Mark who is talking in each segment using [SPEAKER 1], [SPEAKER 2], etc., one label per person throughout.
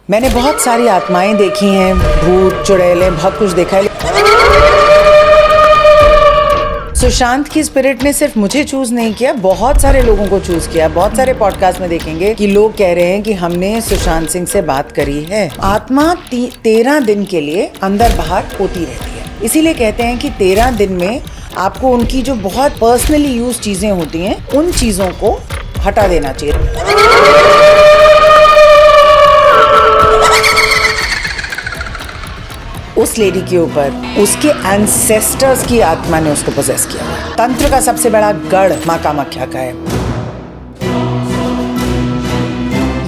[SPEAKER 1] मैंने बहुत सारी आत्माएं देखी हैं, भूत चुड़ैलें, बहुत कुछ देखा है। सुशांत की स्पिरिट ने सिर्फ मुझे चूज नहीं किया, बहुत सारे लोगों को चूज किया। बहुत सारे पॉडकास्ट में देखेंगे कि लोग कह रहे हैं कि हमने सुशांत सिंह से बात करी है। आत्मा 13 दिन के लिए अंदर बाहर होती रहती है, इसीलिए कहते हैं कि 13 दिन में आपको उनकी जो बहुत पर्सनली यूज चीजें होती हैं उन चीजों को हटा देना चाहिए। उस लेडी के ऊपर उसके एंसेस्टर्स की आत्मा ने उसको पोजेस किया। तंत्र का सबसे बड़ा गढ़ माँ कामाख्या का है।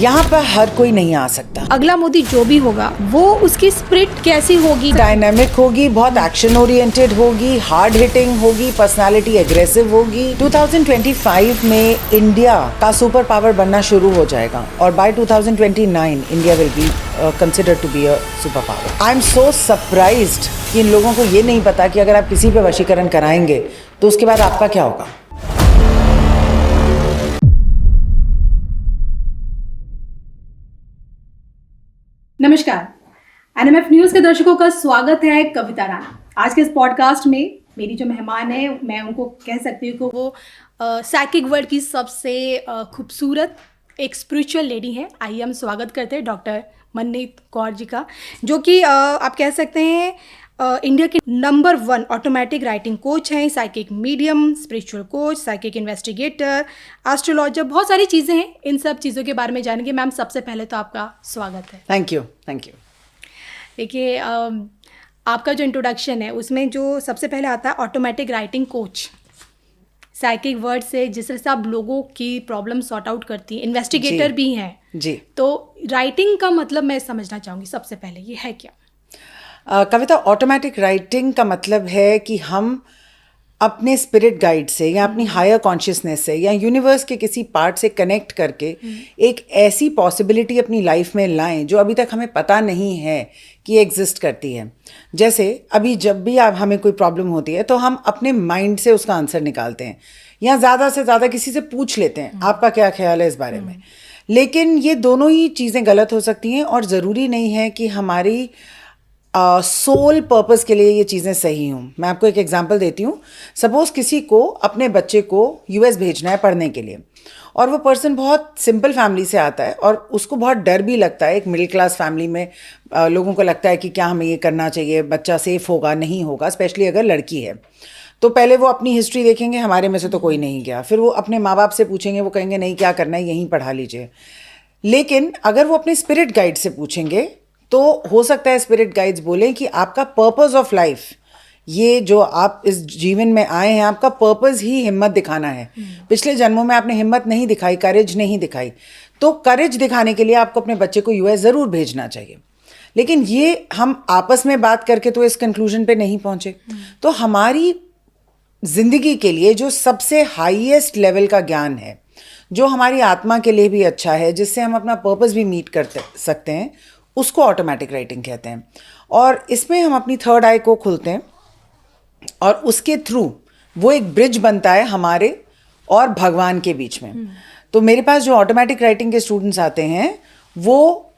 [SPEAKER 1] यहाँ पर हर कोई नहीं आ सकता।
[SPEAKER 2] अगला मोदी जो भी होगा वो उसकी स्पिरिट कैसी होगी?
[SPEAKER 1] डायनामिक होगी, बहुत एक्शन ओरिएंटेड होगी, हार्ड हिटिंग होगी, पर्सनालिटी एग्रेसिव होगी। 2025 में इंडिया का सुपर पावर बनना शुरू हो जाएगा और by 2029 India will be considered to be a super power. I am so surprised कि इन लोगों को ये नहीं पता कि अगर आप किसी पे वशीकरण कराएंगे तो उसके बाद आपका क्या होगा।
[SPEAKER 2] नमस्कार, एनएमएफ न्यूज़ के दर्शकों का स्वागत है। कविता राणा आज के इस पॉडकास्ट में मेरी जो मेहमान है, मैं उनको कह सकती हूँ कि वो साइकिक वर्ल्ड की सबसे खूबसूरत एक स्पिरिचुअल लेडी हैं। आइए हम स्वागत करते हैं डॉक्टर मननीत कौर जी का, जो कि आप कह सकते हैं इंडिया के नंबर 1 ऑटोमेटिक राइटिंग कोच हैं, psychic medium, spiritual coach, psychic investigator, astrologer, बहुत सारी चीज़ें हैं। इन सब चीज़ों के बारे में जानेंगे। मैम, सबसे पहले तो आपका स्वागत है।
[SPEAKER 1] Thank you.
[SPEAKER 2] देखिए, आपका जो इंट्रोडक्शन है उसमें जो सबसे पहले आता है automatic writing coach, psychic word से जिस तरह से आप लोगों की प्रॉब्लम सॉर्ट आउट करती हैं, इन्वेस्टिगेटर भी हैं
[SPEAKER 1] जी।
[SPEAKER 2] तो राइटिंग का मतलब मैं समझना चाहूँगी सबसे पहले, ये है क्या?
[SPEAKER 1] कविता, ऑटोमेटिक राइटिंग का मतलब है कि हम अपने स्पिरिट गाइड से या अपनी हायर कॉन्शियसनेस से या यूनिवर्स के किसी पार्ट से कनेक्ट करके एक ऐसी पॉसिबिलिटी अपनी लाइफ में लाएं जो अभी तक हमें पता नहीं है कि एग्जिस्ट करती है। जैसे अभी जब भी आप हमें कोई प्रॉब्लम होती है तो हम अपने माइंड से उसका आंसर निकालते हैं या ज़्यादा से ज़्यादा किसी से पूछ लेते हैं आपका क्या ख्याल है इस बारे में। लेकिन ये दोनों ही चीज़ें गलत हो सकती हैं और ज़रूरी नहीं है कि हमारी सोल पर्पस के लिए ये चीज़ें सही हूँ। मैं आपको एक एग्जांपल देती हूँ। सपोज़ किसी को अपने बच्चे को यूएस भेजना है पढ़ने के लिए और वो पर्सन बहुत सिंपल फैमिली से आता है और उसको बहुत डर भी लगता है। एक मिडिल क्लास फैमिली में लोगों को लगता है कि क्या हमें ये करना चाहिए, बच्चा सेफ होगा नहीं होगा, स्पेशली अगर लड़की है। तो पहले वो अपनी हिस्ट्री देखेंगे, हमारे में से तो कोई नहीं गया। फिर वो अपने माँ बाप से पूछेंगे, वो कहेंगे नहीं क्या करना है यहीं पढ़ा लीजिए। लेकिन अगर वो अपने स्पिरिट गाइड से पूछेंगे तो हो सकता है स्पिरिट गाइड्स बोलें कि आपका पर्पस ऑफ लाइफ, ये जो आप इस जीवन में आए हैं, आपका पर्पस ही हिम्मत दिखाना है। पिछले जन्मों में आपने हिम्मत नहीं दिखाई, करेज नहीं दिखाई, तो करेज दिखाने के लिए आपको अपने बच्चे को यूएस ज़रूर भेजना चाहिए। लेकिन ये हम आपस में बात करके तो इस कंक्लूजन पे नहीं पहुंचे। तो हमारी जिंदगी के लिए जो सबसे हाईएस्ट लेवल का ज्ञान है, जो हमारी आत्मा के लिए भी अच्छा है, जिससे हम अपना पर्पस भी मीट कर सकते हैं, उसको ऑटोमेटिक राइटिंग कहते हैं। और इसमें हम अपनी थर्ड आई को खुलते हैं और उसके थ्रू वो एक ब्रिज बनता है हमारे और भगवान के बीच में। तो मेरे पास जो ऑटोमेटिक राइटिंग के स्टूडेंट्स आते हैं वो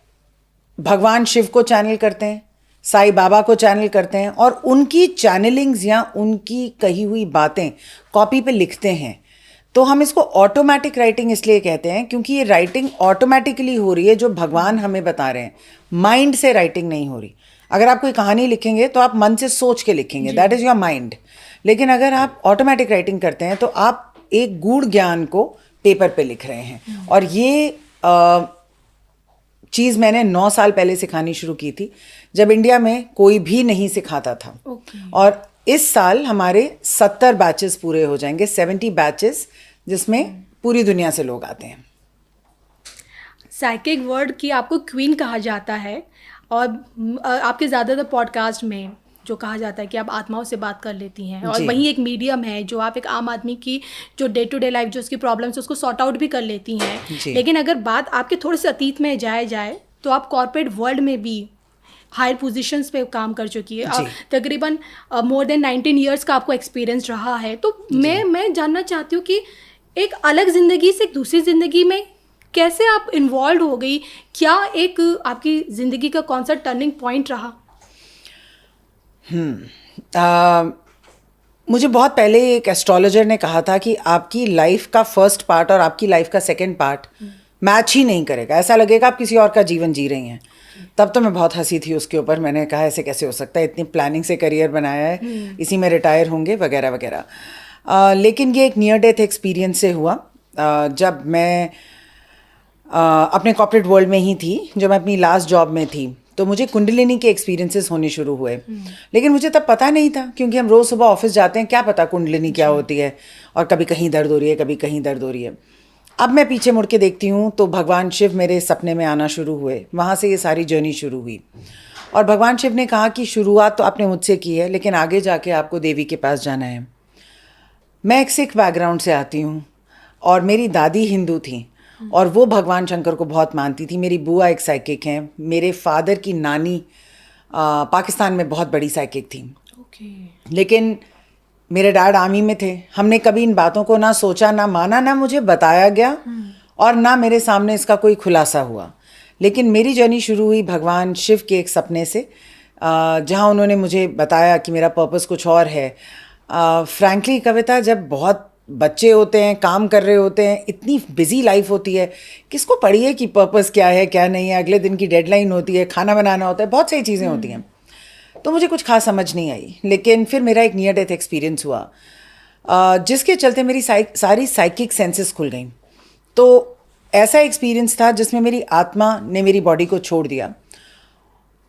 [SPEAKER 1] भगवान शिव को चैनल करते हैं, साईं बाबा को चैनल करते हैं और उनकी चैनलिंग्स या उनकी कही हुई बातें कॉपी पे लिखते हैं। तो हम इसको ऑटोमेटिक राइटिंग इसलिए कहते हैं क्योंकि ये राइटिंग ऑटोमेटिकली हो रही है, जो भगवान हमें बता रहे हैं। माइंड से राइटिंग नहीं हो रही। अगर आप कोई कहानी लिखेंगे तो आप मन से सोच के लिखेंगे, दैट इज़ योर माइंड। लेकिन अगर आप ऑटोमेटिक राइटिंग करते हैं तो आप एक गूढ़ ज्ञान को पेपर पे लिख रहे हैं। और ये चीज़ मैंने 9 साल पहले सिखानी शुरू की थी, जब इंडिया में कोई भी नहीं सिखाता था। और इस साल हमारे 70 बैचेस पूरे हो जाएंगे, 70 बैचेस, जिसमें पूरी दुनिया से लोग आते हैं।
[SPEAKER 2] साइकिक वर्ड की आपको क्वीन कहा जाता है और आपके ज़्यादातर पॉडकास्ट में जो कहा जाता है कि आप आत्माओं से बात कर लेती हैं और वहीं एक मीडियम है जो आप एक आम आदमी की जो डे टू डे लाइफ जो उसकी प्रॉब्लम्स उसको सॉर्ट आउट भी कर लेती हैं। लेकिन अगर बात आपके थोड़े से अतीत में जाए तो आप कॉर्पोरेट वर्ल्ड में भी हायर पोजीशंस पे काम कर चुकी है। तकरीबन मोर देन 19 ईयर्स का आपको एक्सपीरियंस रहा है। तो मैं जानना चाहती हूँ कि एक अलग ज़िंदगी से एक दूसरी ज़िंदगी में कैसे आप इन्वॉल्व हो गई, क्या एक आपकी ज़िंदगी का कौन सा टर्निंग पॉइंट रहा?
[SPEAKER 1] मुझे बहुत पहले एक एस्ट्रोलॉजर ने कहा था कि आपकी लाइफ का फर्स्ट पार्ट और आपकी लाइफ का सेकंड पार्ट मैच ही नहीं करेगा, ऐसा लगेगा आप किसी और का जीवन जी रही हैं। तब तो मैं बहुत हंसी थी उसके ऊपर, मैंने कहा ऐसे कैसे हो सकता है, इतनी प्लानिंग से करियर बनाया है, इसी में रिटायर होंगे वगैरह वगैरह। लेकिन ये एक नियर डेथ एक्सपीरियंस से हुआ। जब मैं अपने कॉर्पोरेट वर्ल्ड में ही थी, जब मैं अपनी लास्ट जॉब में थी, तो मुझे कुंडलिनी के एक्सपीरियंसेस होने शुरू हुए। लेकिन मुझे तब पता नहीं था, क्योंकि हम रोज़ सुबह ऑफिस जाते हैं, क्या पता कुंडलिनी क्या होती है, और कभी कहीं दर्द हो रही है, कभी कहीं दर्द हो रही है। अब मैं पीछे मुड़ के देखती हूँ तो भगवान शिव मेरे सपने में आना शुरू हुए, वहाँ से ये सारी जर्नी शुरू हुई। और भगवान शिव ने कहा कि शुरुआत तो आपने मुझसे की है, लेकिन आगे जाके आपको देवी के पास जाना है। मैं एक सिख बैकग्राउंड से आती हूँ और मेरी दादी हिंदू थी और वो भगवान शंकर को बहुत मानती थी। मेरी बुआ एक साइकिक हैं, मेरे फादर की नानी पाकिस्तान में बहुत बड़ी साइकिक थी। लेकिन मेरे डैड आर्मी में थे। हमने कभी इन बातों को ना सोचा, ना माना, ना मुझे बताया गया और ना मेरे सामने इसका कोई खुलासा हुआ। लेकिन मेरी जर्नी शुरू हुई भगवान शिव के एक सपने से, जहाँ उन्होंने मुझे बताया कि मेरा पर्पस कुछ और है। फ्रैंकली कविता, जब बहुत बच्चे होते हैं, काम कर रहे होते हैं, इतनी बिजी लाइफ होती है, किसको पढ़िए कि पर्पस क्या है क्या नहीं है, अगले दिन की डेडलाइन होती है, खाना बनाना होता है, बहुत सारी चीज़ें होती हैं। तो मुझे कुछ खास समझ नहीं आई। लेकिन फिर मेरा एक नियर डेथ एक्सपीरियंस हुआ, जिसके चलते मेरी सारी साइकिक सेंसेस खुल गई। तो ऐसा एक्सपीरियंस था जिसमें मेरी आत्मा ने मेरी बॉडी को छोड़ दिया,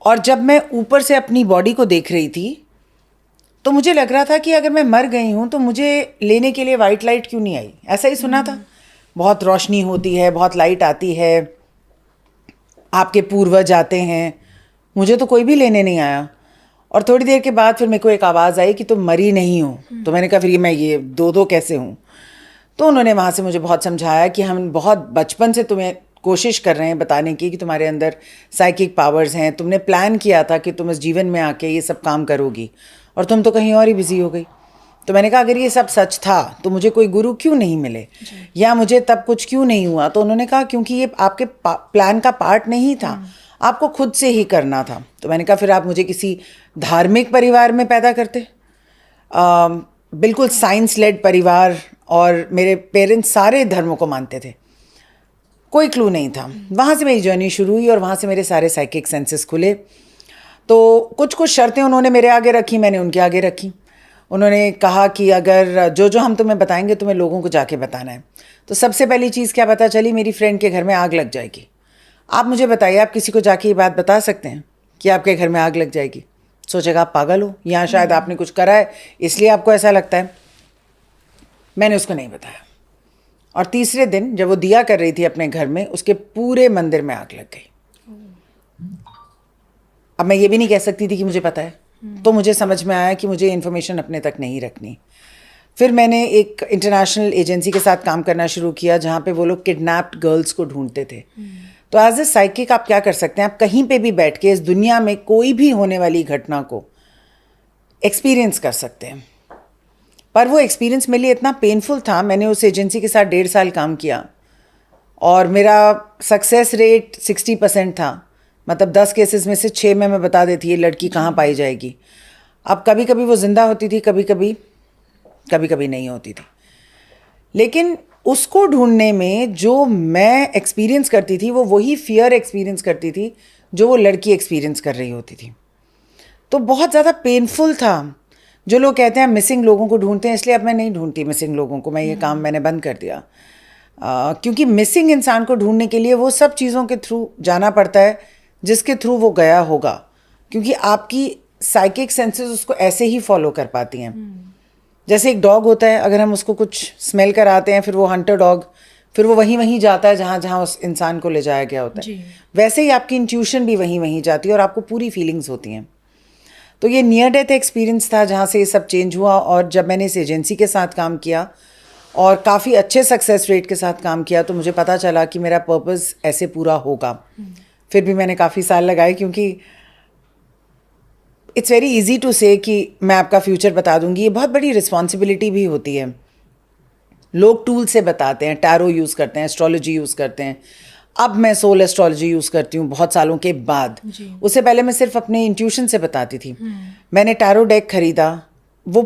[SPEAKER 1] और जब मैं ऊपर से अपनी बॉडी को देख रही थी तो मुझे लग रहा था कि अगर मैं मर गई हूँ तो मुझे लेने के लिए वाइट लाइट क्यों नहीं आई। ऐसा ही सुना था, बहुत रोशनी होती है, बहुत लाइट आती है, आपके पूर्वज आते हैं, मुझे तो कोई भी लेने नहीं आया। और थोड़ी देर के बाद फिर मेरे को एक आवाज़ आई कि तुम मरी नहीं हो। तो मैंने कहा फिर ये मैं ये दो कैसे हूँ। तो उन्होंने वहाँ से मुझे बहुत समझाया कि हम बहुत बचपन से तुम्हें कोशिश कर रहे हैं बताने की कि तुम्हारे अंदर साइकिक पावर्स हैं, तुमने प्लान किया था कि तुम इस जीवन में आके ये सब काम करोगी और तुम तो कहीं और ही बिजी हो गई। तो मैंने कहा अगर ये सब सच था तो मुझे कोई गुरु क्यों नहीं मिले, या मुझे तब कुछ क्यों नहीं हुआ। तो उन्होंने कहा क्योंकि ये आपके प्लान का पार्ट नहीं था, आपको खुद से ही करना था। तो मैंने कहा फिर आप मुझे किसी धार्मिक परिवार में पैदा करते, बिल्कुल साइंस लेड परिवार, और मेरे पेरेंट्स सारे धर्मों को मानते थे, कोई क्लू नहीं था। वहाँ से मेरी जर्नी शुरू हुई और वहाँ से मेरे सारे साइकिक सेंसेस खुले। तो कुछ कुछ शर्तें उन्होंने मेरे आगे रखी, मैंने उनके आगे रखी। उन्होंने कहा कि अगर जो हम तुम्हें बताएंगे तुम्हें लोगों को जाके बताना है। तो सबसे पहली चीज़ क्या पता चली, मेरी फ्रेंड के घर में आग लग जाएगी। आप मुझे बताइए, आप किसी को जाके ये बात बता सकते हैं कि आपके घर में आग लग जाएगी? सोचेगा आप पागल हो, या शायद आपने कुछ करा है इसलिए आपको ऐसा लगता है। मैंने उसको नहीं बताया। और तीसरे दिन जब वो दिया कर रही थी अपने घर में, उसके पूरे मंदिर में आग लग गई। अब मैं ये भी नहीं कह सकती थी कि मुझे पता है, तो मुझे समझ में आया कि मुझे इन्फॉर्मेशन अपने तक नहीं रखनी। फिर मैंने एक इंटरनेशनल एजेंसी के साथ काम करना शुरू किया जहाँ पे वो लोग किडनैप्ड गर्ल्स को ढूंढते थे। तो एज ए साइकिक आप क्या कर सकते हैं, आप कहीं पे भी बैठ के इस दुनिया में कोई भी होने वाली घटना को एक्सपीरियंस कर सकते हैं। पर वो एक्सपीरियंस मेरे लिए इतना पेनफुल था, मैंने उस एजेंसी के साथ 1.5 साल काम किया और मेरा सक्सेस रेट 60% था। मतलब 10 केसेस में से 6 में मैं बता देती ये लड़की कहाँ पाई जाएगी। अब कभी कभी वो जिंदा होती थी, कभी कभी नहीं होती थी। लेकिन उसको ढूंढने में जो मैं एक्सपीरियंस करती थी वो वही फियर एक्सपीरियंस करती थी जो वो लड़की एक्सपीरियंस कर रही होती थी। तो बहुत ज़्यादा पेनफुल था। जो लोग कहते हैं मिसिंग लोगों को ढूंढते हैं, इसलिए अब मैं नहीं ढूंढती मिसिंग लोगों को, मैं ये काम मैंने बंद कर दिया। क्योंकि मिसिंग इंसान को ढूंढने के लिए वो सब चीज़ों के थ्रू जाना पड़ता है जिसके थ्रू वो गया होगा, क्योंकि आपकी साइकिक सेंसेस उसको ऐसे ही फॉलो कर पाती हैं। जैसे एक डॉग होता है, अगर हम उसको कुछ स्मेल कराते हैं, फिर वो हंटर डॉग फिर वो वहीं जाता है जहाँ उस इंसान को ले जाया गया होता है। वैसे ही आपकी इंट्यूशन भी वहीं जाती है और आपको पूरी फीलिंग्स होती हैं। तो ये नियर डेथ एक्सपीरियंस था जहाँ से ये सब चेंज हुआ। और जब मैंने इस एजेंसी के साथ काम किया और काफ़ी अच्छे सक्सेस रेट के साथ काम किया, तो मुझे पता चला कि मेरा पर्पस ऐसे पूरा होगा। फिर भी मैंने काफ़ी साल लगाए, क्योंकि इट्स वेरी इजी टू से कि मैं आपका फ्यूचर बता दूंगी, ये बहुत बड़ी रिस्पॉन्सिबिलिटी भी होती है। लोग टूल से बताते हैं, टैरो यूज़ करते हैं, एस्ट्रोलॉजी यूज़ करते हैं। अब मैं सोल एस्ट्रोलॉजी यूज़ करती हूँ बहुत सालों के बाद। उससे पहले मैं सिर्फ अपने इंट्यूशन से बताती थी। मैंने टैरो डेक खरीदा, वो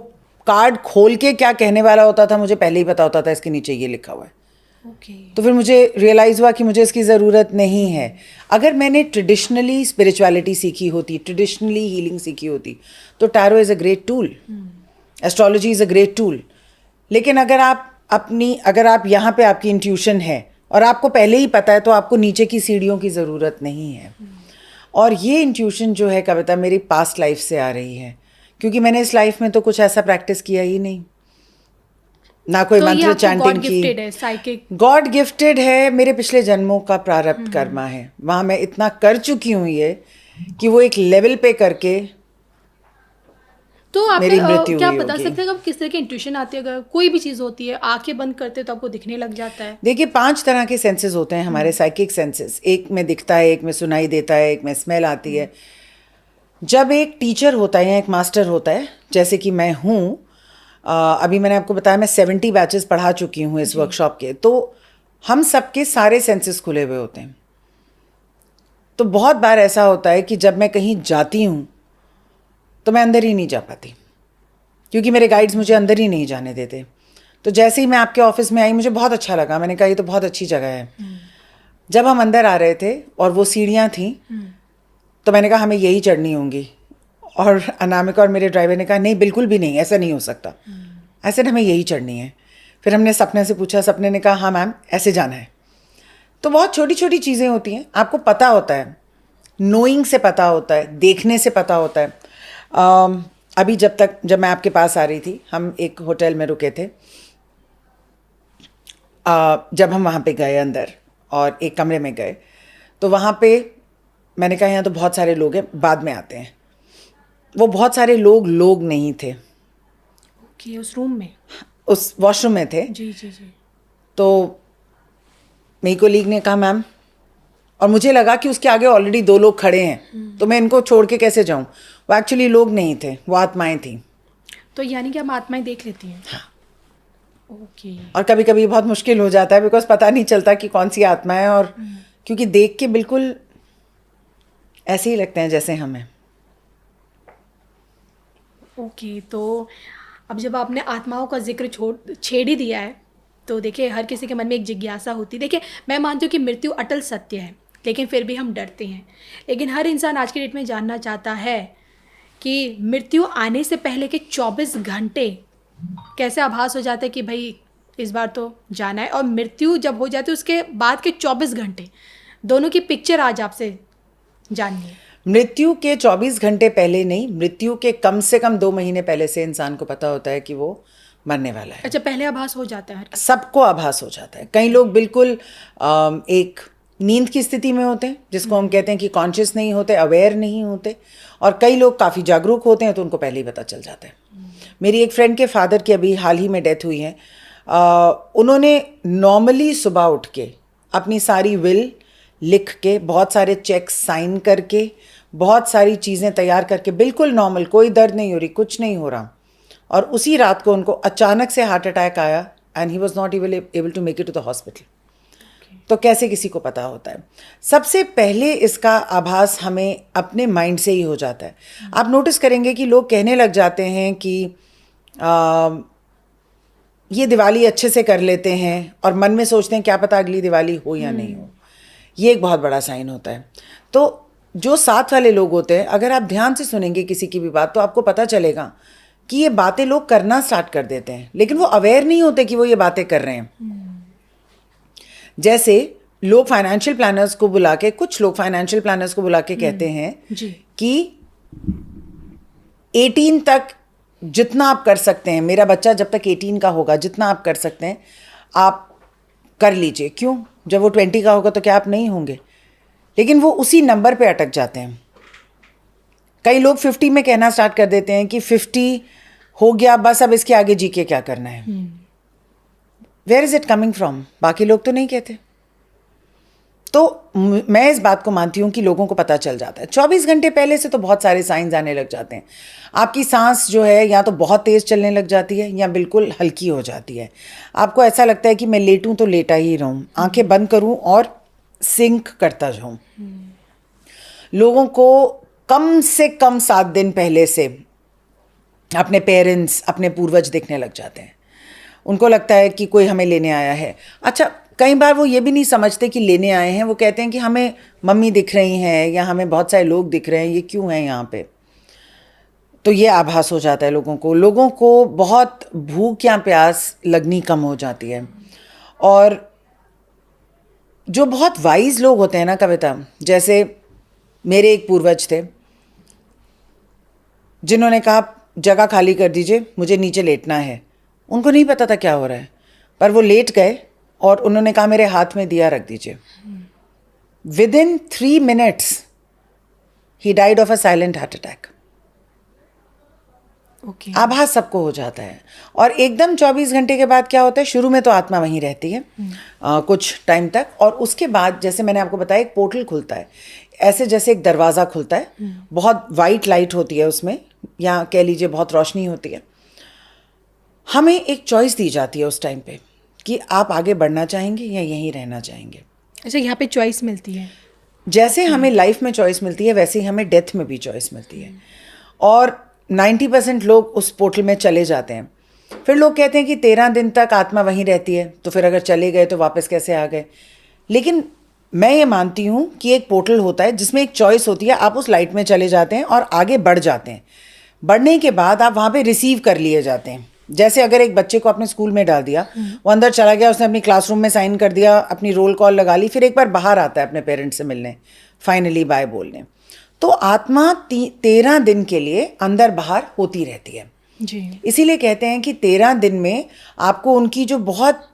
[SPEAKER 1] कार्ड खोल के क्या कहने वाला होता था मुझे पहले ही पता होता था, इसके नीचे ये लिखा हुआ है। तो फिर मुझे रियलाइज़ हुआ कि मुझे इसकी ज़रूरत नहीं है। अगर मैंने ट्रेडिशनली स्पिरिचुअलिटी सीखी होती, ट्रेडिशनली हीलिंग सीखी होती, तो tarot is a great tool, astrology is a great tool. लेकिन अगर आप यहाँ पे आपकी इंट्यूशन है और आपको पहले ही पता है, तो आपको नीचे की सीढ़ियों की ज़रूरत नहीं है। और ये इंट्यूशन जो है कविता, मेरी पास्ट लाइफ से आ रही है, क्योंकि मैंने इस लाइफ में तो कुछ ऐसा प्रैक्टिस किया ही नहीं, ना कोई मंत्र चैंटिंग की। गॉड गिफ्टेड है, मेरे पिछले जन्मों का प्रारब्ध कर्मा है। वहाँ मैं इतना कर चुकी हूँ ये कि वो एक लेवल पे करके
[SPEAKER 2] तो आप
[SPEAKER 1] मेरी मृत्यु
[SPEAKER 2] क्या
[SPEAKER 1] हुई
[SPEAKER 2] बता
[SPEAKER 1] होगी।
[SPEAKER 2] सकते हैं कि किस तरह की इंट्यूशन आती है? अगर कोई भी चीज़ होती है, आंखें बंद करते तो आपको दिखने लग जाता है।
[SPEAKER 1] देखिए 5 तरह के सेंसेस होते हैं हमारे, साइकिक सेंसेस। एक में दिखता है, एक में सुनाई देता है, एक में स्मेल आती है। जब एक टीचर होता है या एक मास्टर होता है, जैसे कि मैं हूँ, अभी मैंने आपको बताया मैं 70 बैचेस पढ़ा चुकी हूँ इस वर्कशॉप के, तो हम सबके सारे सेंसेस खुले हुए होते हैं। तो बहुत बार ऐसा होता है कि जब मैं कहीं जाती हूँ तो मैं अंदर ही नहीं जा पाती, क्योंकि मेरे गाइड्स मुझे अंदर ही नहीं जाने देते। तो जैसे ही मैं आपके ऑफिस में आई, मुझे बहुत अच्छा लगा, मैंने कहा ये तो बहुत अच्छी जगह है। जब हम अंदर आ रहे थे और वो सीढ़ियाँ थीं, तो मैंने कहा हमें यही चढ़नी होंगी, और अनामिका और मेरे ड्राइवर ने कहा नहीं, बिल्कुल भी नहीं, ऐसा नहीं हो सकता, ऐसे हमें यही चढ़नी है। फिर हमने सपने से पूछा, सपने ने कहा हाँ मैम ऐसे जाना है। तो बहुत छोटी छोटी चीज़ें होती हैं, आपको पता होता है, नोइंग से पता होता है, देखने से पता होता है। अभी जब मैं आपके पास आ रही थी, हम एक होटल में रुके थे। जब हम वहाँ पे गए अंदर और एक कमरे में गए, तो वहाँ पे मैंने कहा यहाँ तो बहुत सारे लोग हैं, बाद में आते हैं। वो बहुत सारे लोग नहीं थे।
[SPEAKER 2] ओके, उस रूम में,
[SPEAKER 1] उस वॉशरूम में थे।
[SPEAKER 2] जी जी जी।
[SPEAKER 1] तो मेरी कोलीग ने कहा मैम, और मुझे लगा कि उसके आगे ऑलरेडी 2 लोग खड़े हैं, तो मैं इनको छोड़ के कैसे जाऊं। वो एक्चुअली लोग नहीं थे, वो आत्माएं थी।
[SPEAKER 2] तो यानी कि हम आत्माएं देख लेती हैं?
[SPEAKER 1] हाँ।
[SPEAKER 2] ओके।
[SPEAKER 1] और कभी कभी बहुत मुश्किल हो जाता है, बिकॉज पता नहीं चलता कि कौन सी आत्मा है, और क्योंकि देख के बिल्कुल ऐसे ही लगते हैं जैसे हमें।
[SPEAKER 2] ओके, तो अब जब आपने आत्माओं का जिक्र छेड़ ही दिया है, तो देखिए हर किसी के मन में एक जिज्ञासा होती है। देखिए मैं मानती हूँ कि मृत्यु अटल सत्य है, लेकिन फिर भी हम डरते हैं। लेकिन हर इंसान आज की डेट में जानना चाहता है कि मृत्यु आने से पहले के 24 घंटे कैसे आभास हो जाता है कि भाई इस बार तो जाना है, और मृत्यु जब हो जाती है उसके बाद के 24 घंटे, दोनों की पिक्चर आज आपसे जाननी है।
[SPEAKER 1] मृत्यु के 24 घंटे पहले नहीं, मृत्यु के कम से कम 2 महीने पहले से इंसान को पता होता है कि वो मरने वाला है।
[SPEAKER 2] अच्छा, पहले आभास हो जाता है?
[SPEAKER 1] सबको आभास हो जाता है। कई लोग बिल्कुल एक नींद की स्थिति में होते हैं, जिसको हम कहते हैं कि कॉन्शियस नहीं होते, अवेयर नहीं होते, और कई लोग काफ़ी जागरूक होते हैं, तो उनको पहले ही पता चल जाता है। मेरी एक फ्रेंड के फादर की अभी हाल ही में डेथ हुई है। उन्होंने नॉर्मली सुबह उठ के अपनी सारी विल लिख के, बहुत सारे चेक साइन करके, बहुत सारी चीज़ें तैयार करके, बिल्कुल नॉर्मल, कोई दर्द नहीं हो रही, कुछ नहीं हो रहा, और उसी रात को उनको अचानक से हार्ट अटैक आया, and he was not able to make it to the hospital. तो कैसे किसी को पता होता है? सबसे पहले इसका आभास हमें अपने माइंड से ही हो जाता है। आप नोटिस करेंगे कि लोग कहने लग जाते हैं कि ये दिवाली अच्छे से कर लेते हैं, और मन में सोचते हैं क्या पता अगली दिवाली हो या नहीं हो। ये एक बहुत बड़ा साइन होता है। तो जो साथ वाले लोग होते हैं, अगर आप ध्यान से सुनेंगे किसी की भी बात, तो आपको पता चलेगा कि ये बातें लोग करना स्टार्ट कर देते हैं, लेकिन वो अवेयर नहीं होते कि वो ये बातें कर रहे हैं। जैसे लोग फाइनेंशियल प्लानर्स को बुला के, कुछ लोग फाइनेंशियल प्लानर्स को बुला के कहते हैं कि 18 तक जितना आप कर सकते हैं, मेरा बच्चा जब तक 18 का होगा, जितना आप कर सकते हैं आप कर लीजिए। क्यों? जब वो 20 का होगा तो क्या आप नहीं होंगे? लेकिन वो उसी नंबर पे अटक जाते हैं। कई लोग 50 में कहना स्टार्ट कर देते हैं कि 50 हो गया, बस अब इसके आगे जी के क्या करना है। Where is it coming from? बाकी लोग तो नहीं कहते। तो मैं इस बात को मानती हूँ कि लोगों को पता चल जाता है 24 घंटे पहले से। तो बहुत सारे साइंस आने लग जाते हैं। आपकी सांस जो है या तो बहुत तेज़ चलने लग जाती है या बिल्कुल हल्की हो जाती है। आपको ऐसा लगता है कि मैं लेटूं तो लेटा ही रहूं, आंखें बंद करूं और सिंक करता जाऊं। लोगों को कम से कम 7 दिन पहले से अपने पेरेंट्स, अपने पूर्वज दिखने लग जाते हैं। उनको लगता है कि कोई हमें लेने आया है। अच्छा, कई बार वो ये भी नहीं समझते कि लेने आए हैं। वो कहते हैं कि हमें मम्मी दिख रही हैं या हमें बहुत सारे लोग दिख रहे हैं, ये क्यों हैं यहाँ पे। तो ये आभास हो जाता है लोगों को बहुत भूख या प्यास लगनी कम हो जाती है। और जो बहुत वाइज लोग होते हैं ना कविता, जैसे मेरे एक पूर्वज थे जिन्होंने कहा जगह खाली कर दीजिए, मुझे नीचे लेटना है। उनको नहीं पता था क्या हो रहा है, पर वो लेट गए और उन्होंने कहा मेरे हाथ में दिया रख दीजिए। Within 3 minutes he died of a silent heart attack.
[SPEAKER 2] Okay.
[SPEAKER 1] आभास सबको हो जाता है। और एकदम 24 घंटे के बाद क्या होता है, शुरू में तो आत्मा वहीं रहती है कुछ टाइम तक, और उसके बाद जैसे मैंने आपको बताया एक पोर्टल खुलता है, ऐसे जैसे एक दरवाज़ा खुलता है। बहुत वाइट लाइट होती है उसमें, या कह लीजिए बहुत रोशनी होती है। हमें एक चॉइस दी जाती है उस टाइम पे कि आप आगे बढ़ना चाहेंगे या यहीं रहना चाहेंगे।
[SPEAKER 2] अच्छा, यहाँ पे चॉइस मिलती है।
[SPEAKER 1] जैसे हमें लाइफ में चॉइस मिलती है वैसे ही हमें डेथ में भी चॉइस मिलती है। और 90% लोग उस पोर्टल में चले जाते हैं। फिर लोग कहते हैं कि 13 दिन तक आत्मा वहीं रहती है, तो फिर अगर चले गए तो वापस कैसे आ गए। लेकिन मैं ये मानती हूँ कि एक पोर्टल होता है जिसमें एक चॉइस होती है, आप उस लाइट में चले जाते हैं और आगे बढ़ जाते हैं। बढ़ने के बाद आप वहाँ पे रिसीव कर लिए जाते हैं। जैसे अगर एक बच्चे को अपने स्कूल में डाल दिया, वो अंदर चला गया, उसने अपनी क्लासरूम में साइन कर दिया, अपनी रोल कॉल लगा ली, फिर एक बार बाहर आता है अपने पेरेंट्स से मिलने, फाइनली बाय बोलने। तो आत्मा 13 दिन के लिए अंदर बाहर होती रहती है
[SPEAKER 2] जी।
[SPEAKER 1] इसीलिए कहते हैं कि 13 दिन में आपको उनकी जो बहुत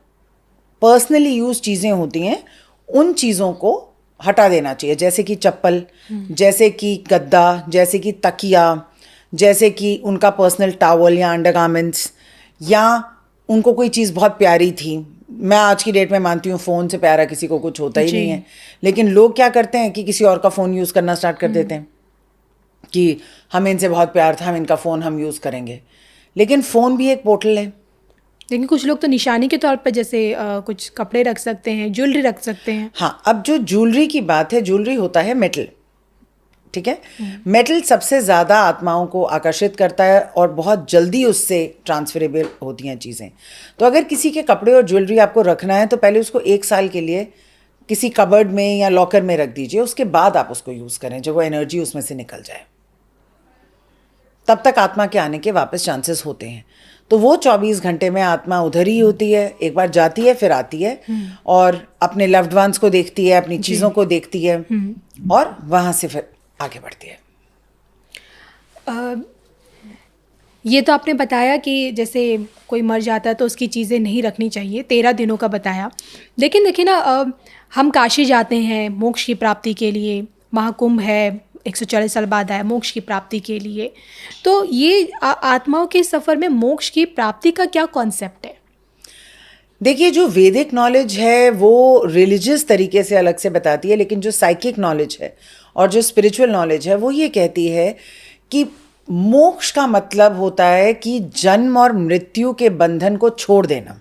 [SPEAKER 1] पर्सनली यूज चीज़ें होती हैं उन चीज़ों को हटा देना चाहिए। जैसे कि चप्पल, जैसे कि गद्दा, जैसे कि तकिया, जैसे कि उनका पर्सनल टॉवल या अंडरगारमेंट्स, या उनको कोई चीज़ बहुत प्यारी थी। मैं आज की डेट में मानती हूँ फ़ोन से प्यारा किसी को कुछ होता ही नहीं है, लेकिन लोग क्या करते हैं कि किसी और का फ़ोन यूज़ करना स्टार्ट कर देते हैं कि हमें इनसे बहुत प्यार था, हम इनका फ़ोन हम यूज़ करेंगे। लेकिन फ़ोन भी एक पोर्टल है।
[SPEAKER 2] लेकिन कुछ लोग तो निशानी के तौर पर जैसे कुछ कपड़े रख सकते हैं, ज्वेलरी रख सकते हैं।
[SPEAKER 1] हाँ, अब जो ज्वेलरी की बात है, ज्वेलरी होता है मेटल, ठीक है। मेटल सबसे ज़्यादा आत्माओं को आकर्षित करता है और बहुत जल्दी उससे ट्रांसफरेबल होती हैं चीज़ें। तो अगर किसी के कपड़े और ज्वेलरी आपको रखना है तो पहले उसको 1 साल के लिए किसी कबर्ड में या लॉकर में रख दीजिए, उसके बाद आप उसको यूज़ करें जब वो एनर्जी उसमें से निकल जाए। तब तक आत्मा के आने के वापस चांसेस होते हैं। तो वो 24 घंटे में आत्मा उधर ही होती है, एक बार जाती है फिर आती है और अपने लव्ड वंस को देखती है, अपनी चीज़ों को देखती है और वहाँ से फिर आगे बढ़ती है।
[SPEAKER 2] ये तो आपने बताया कि जैसे कोई मर जाता है तो उसकी चीज़ें नहीं रखनी चाहिए, 13 दिनों का बताया। लेकिन देखिए ना, हम काशी जाते हैं मोक्ष की प्राप्ति के लिए, महाकुंभ है 140 साल बाद आया मोक्ष की प्राप्ति के लिए। तो ये आत्माओं के सफ़र में मोक्ष की प्राप्ति का क्या कॉन्सेप्ट है?
[SPEAKER 1] देखिए, जो वैदिक नॉलेज है वो रिलीजियस तरीके से अलग से बताती है, लेकिन जो साइकिक नॉलेज है और जो स्पिरिचुअल नॉलेज है वो ये कहती है कि मोक्ष का मतलब होता है कि जन्म और मृत्यु के बंधन को छोड़ देना।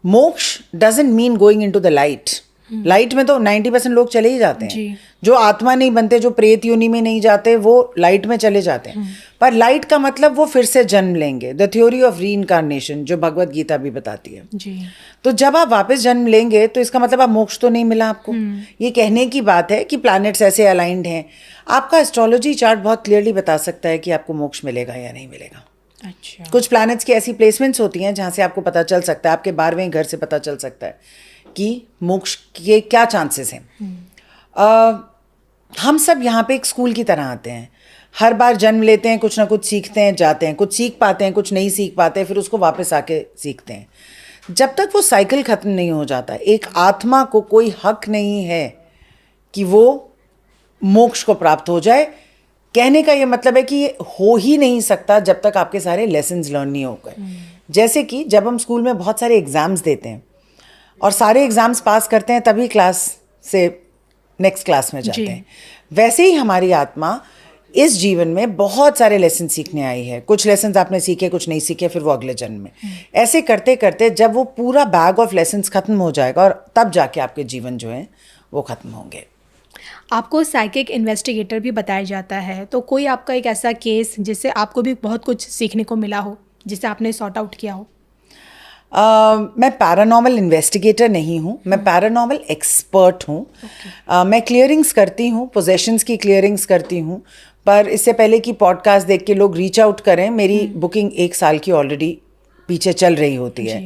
[SPEAKER 1] मोक्ष doesn't mean going into the light. Light में तो 90% लोग चले ही जाते हैं। जो आत्मा नहीं बनते, जो प्रेत योनि में नहीं जाते, वो लाइट में चले जाते हैं। पर लाइट का मतलब वो फिर से जन्म लेंगे, द थ्योरी ऑफ रीइंकार्नेशन, जो भगवत गीता भी बताती है
[SPEAKER 2] जी।
[SPEAKER 1] तो जब आप वापस जन्म लेंगे तो इसका मतलब आप मोक्ष तो नहीं मिला आपको। ये कहने की बात है कि प्लैनेट्स ऐसे अलाइंड हैं। आपका एस्ट्रोलॉजी चार्ट बहुत क्लियरली बता सकता है कि आपको मोक्ष मिलेगा या नहीं मिलेगा।
[SPEAKER 2] अच्छा। कुछ
[SPEAKER 1] कुछ प्लैनेट्स की ऐसी प्लेसमेंट्स होती हैं जहाँ से आपको पता चल सकता है, आपके 12वें घर से पता चल सकता है कि मोक्ष के क्या चांसेस हैं। हम सब यहाँ पे एक स्कूल की तरह आते हैं, हर बार जन्म लेते हैं, कुछ ना कुछ सीखते हैं, जाते हैं, कुछ सीख पाते हैं, कुछ नहीं सीख पाते, फिर उसको वापस आके सीखते हैं। जब तक वो साइकिल ख़त्म नहीं हो जाता, एक आत्मा को कोई हक नहीं है कि वो मोक्ष को प्राप्त हो जाए। कहने का ये मतलब है कि ये हो ही नहीं सकता जब तक आपके सारे लेसन्स लर्न नहीं हो गए। जैसे कि जब हम स्कूल में बहुत सारे एग्ज़ाम्स देते हैं, और सारे एग्ज़ाम्स पास करते हैं तभी क्लास से नेक्स्ट क्लास में जाते हैं। वैसे ही हमारी आत्मा इस जीवन में बहुत सारे लेसन सीखने आई है। कुछ लेसन आपने सीखे, कुछ नहीं सीखे, फिर वो अगले जन्म में। ऐसे करते करते जब वो पूरा बैग ऑफ लेसन्स ख़त्म हो जाएगा और तब जाके आपके जीवन जो है वो ख़त्म होंगे।
[SPEAKER 2] आपको साइकिक इन्वेस्टिगेटर भी बताया जाता है, तो कोई आपका एक ऐसा केस जिससे आपको भी बहुत कुछ सीखने को मिला हो, जिसे आपने सॉर्ट आउट किया हो?
[SPEAKER 1] मैं पैरानॉर्मल इन्वेस्टिगेटर नहीं हूँ, मैं पैरानॉर्मल एक्सपर्ट हूँ। मैं क्लियरिंग्स करती हूँ, पोजेशंस की क्लियरिंग्स करती हूँ, पर इससे पहले कि पॉडकास्ट देख के लोग रीच आउट करें, मेरी बुकिंग 1 साल की ऑलरेडी पीछे चल रही होती है।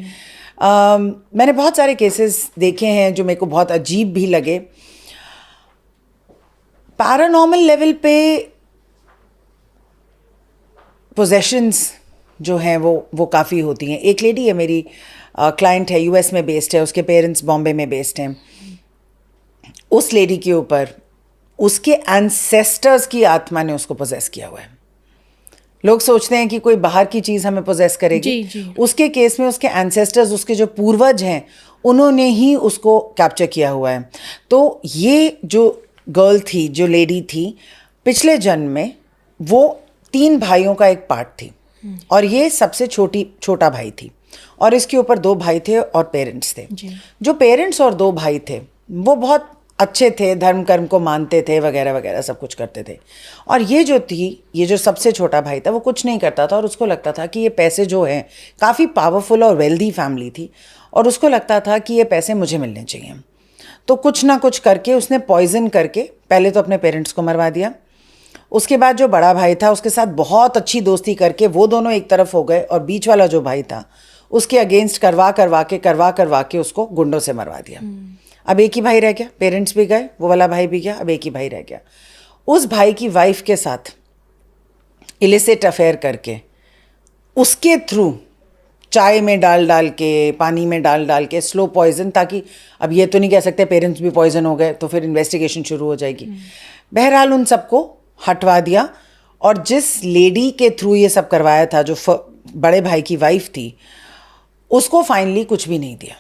[SPEAKER 1] मैंने बहुत सारे केसेस देखे हैं जो मेरे को बहुत अजीब भी लगे। पैरानॉर्मल लेवल पे पोजेशंस जो हैं वो काफ़ी होती हैं। एक लेडी है मेरी, क्लाइंट है, यूएस में बेस्ड है, उसके पेरेंट्स बॉम्बे में बेस्ड हैं। उस लेडी के ऊपर उसके एंसेस्टर्स की आत्मा ने उसको पोजेस किया हुआ है। लोग सोचते हैं कि कोई बाहर की चीज़ हमें पोजेस करेगी।
[SPEAKER 2] जी।
[SPEAKER 1] उसके केस में उसके एंसेस्टर्स, उसके जो पूर्वज हैं, उन्होंने ही उसको कैप्चर किया हुआ है। तो ये जो गर्ल थी, जो लेडी थी, पिछले जन्म में वो 3 भाइयों का एक पार्ट थी और ये सबसे छोटा भाई थी और इसके ऊपर 2 भाई थे और पेरेंट्स थे। जो पेरेंट्स और 2 भाई थे वो बहुत अच्छे थे, धर्म कर्म को मानते थे, वगैरह वगैरह सब कुछ करते थे। और ये जो सबसे छोटा भाई था वो कुछ नहीं करता था और उसको लगता था कि ये पैसे जो हैं, काफ़ी पावरफुल और वेल्दी फैमिली थी और उसको लगता था कि ये पैसे मुझे मिलने चाहिए। तो कुछ ना कुछ करके उसने पॉइजन करके पहले तो अपने पेरेंट्स को मरवा दिया। उसके बाद जो बड़ा भाई था उसके साथ बहुत अच्छी दोस्ती करके वो दोनों एक तरफ हो गए और बीच वाला जो भाई था उसके अगेंस्ट करवा के उसको गुंडों से मरवा दिया। अब एक ही भाई रह गया, पेरेंट्स भी गए, वो वाला भाई भी गया, अब एक ही भाई रह गया। उस भाई की वाइफ के साथ इलिसिट अफेयर करके उसके थ्रू चाय में डाल के, पानी में डाल के स्लो पॉइजन, ताकि अब ये तो नहीं कह सकते पेरेंट्स भी पॉइजन हो गए तो फिर इन्वेस्टिगेशन शुरू हो जाएगी। बहरहाल उन सबको हटवा दिया और जिस लेडी के थ्रू ये सब करवाया था, जो बड़े भाई की वाइफ थी, उसको फाइनली कुछ भी नहीं दिया।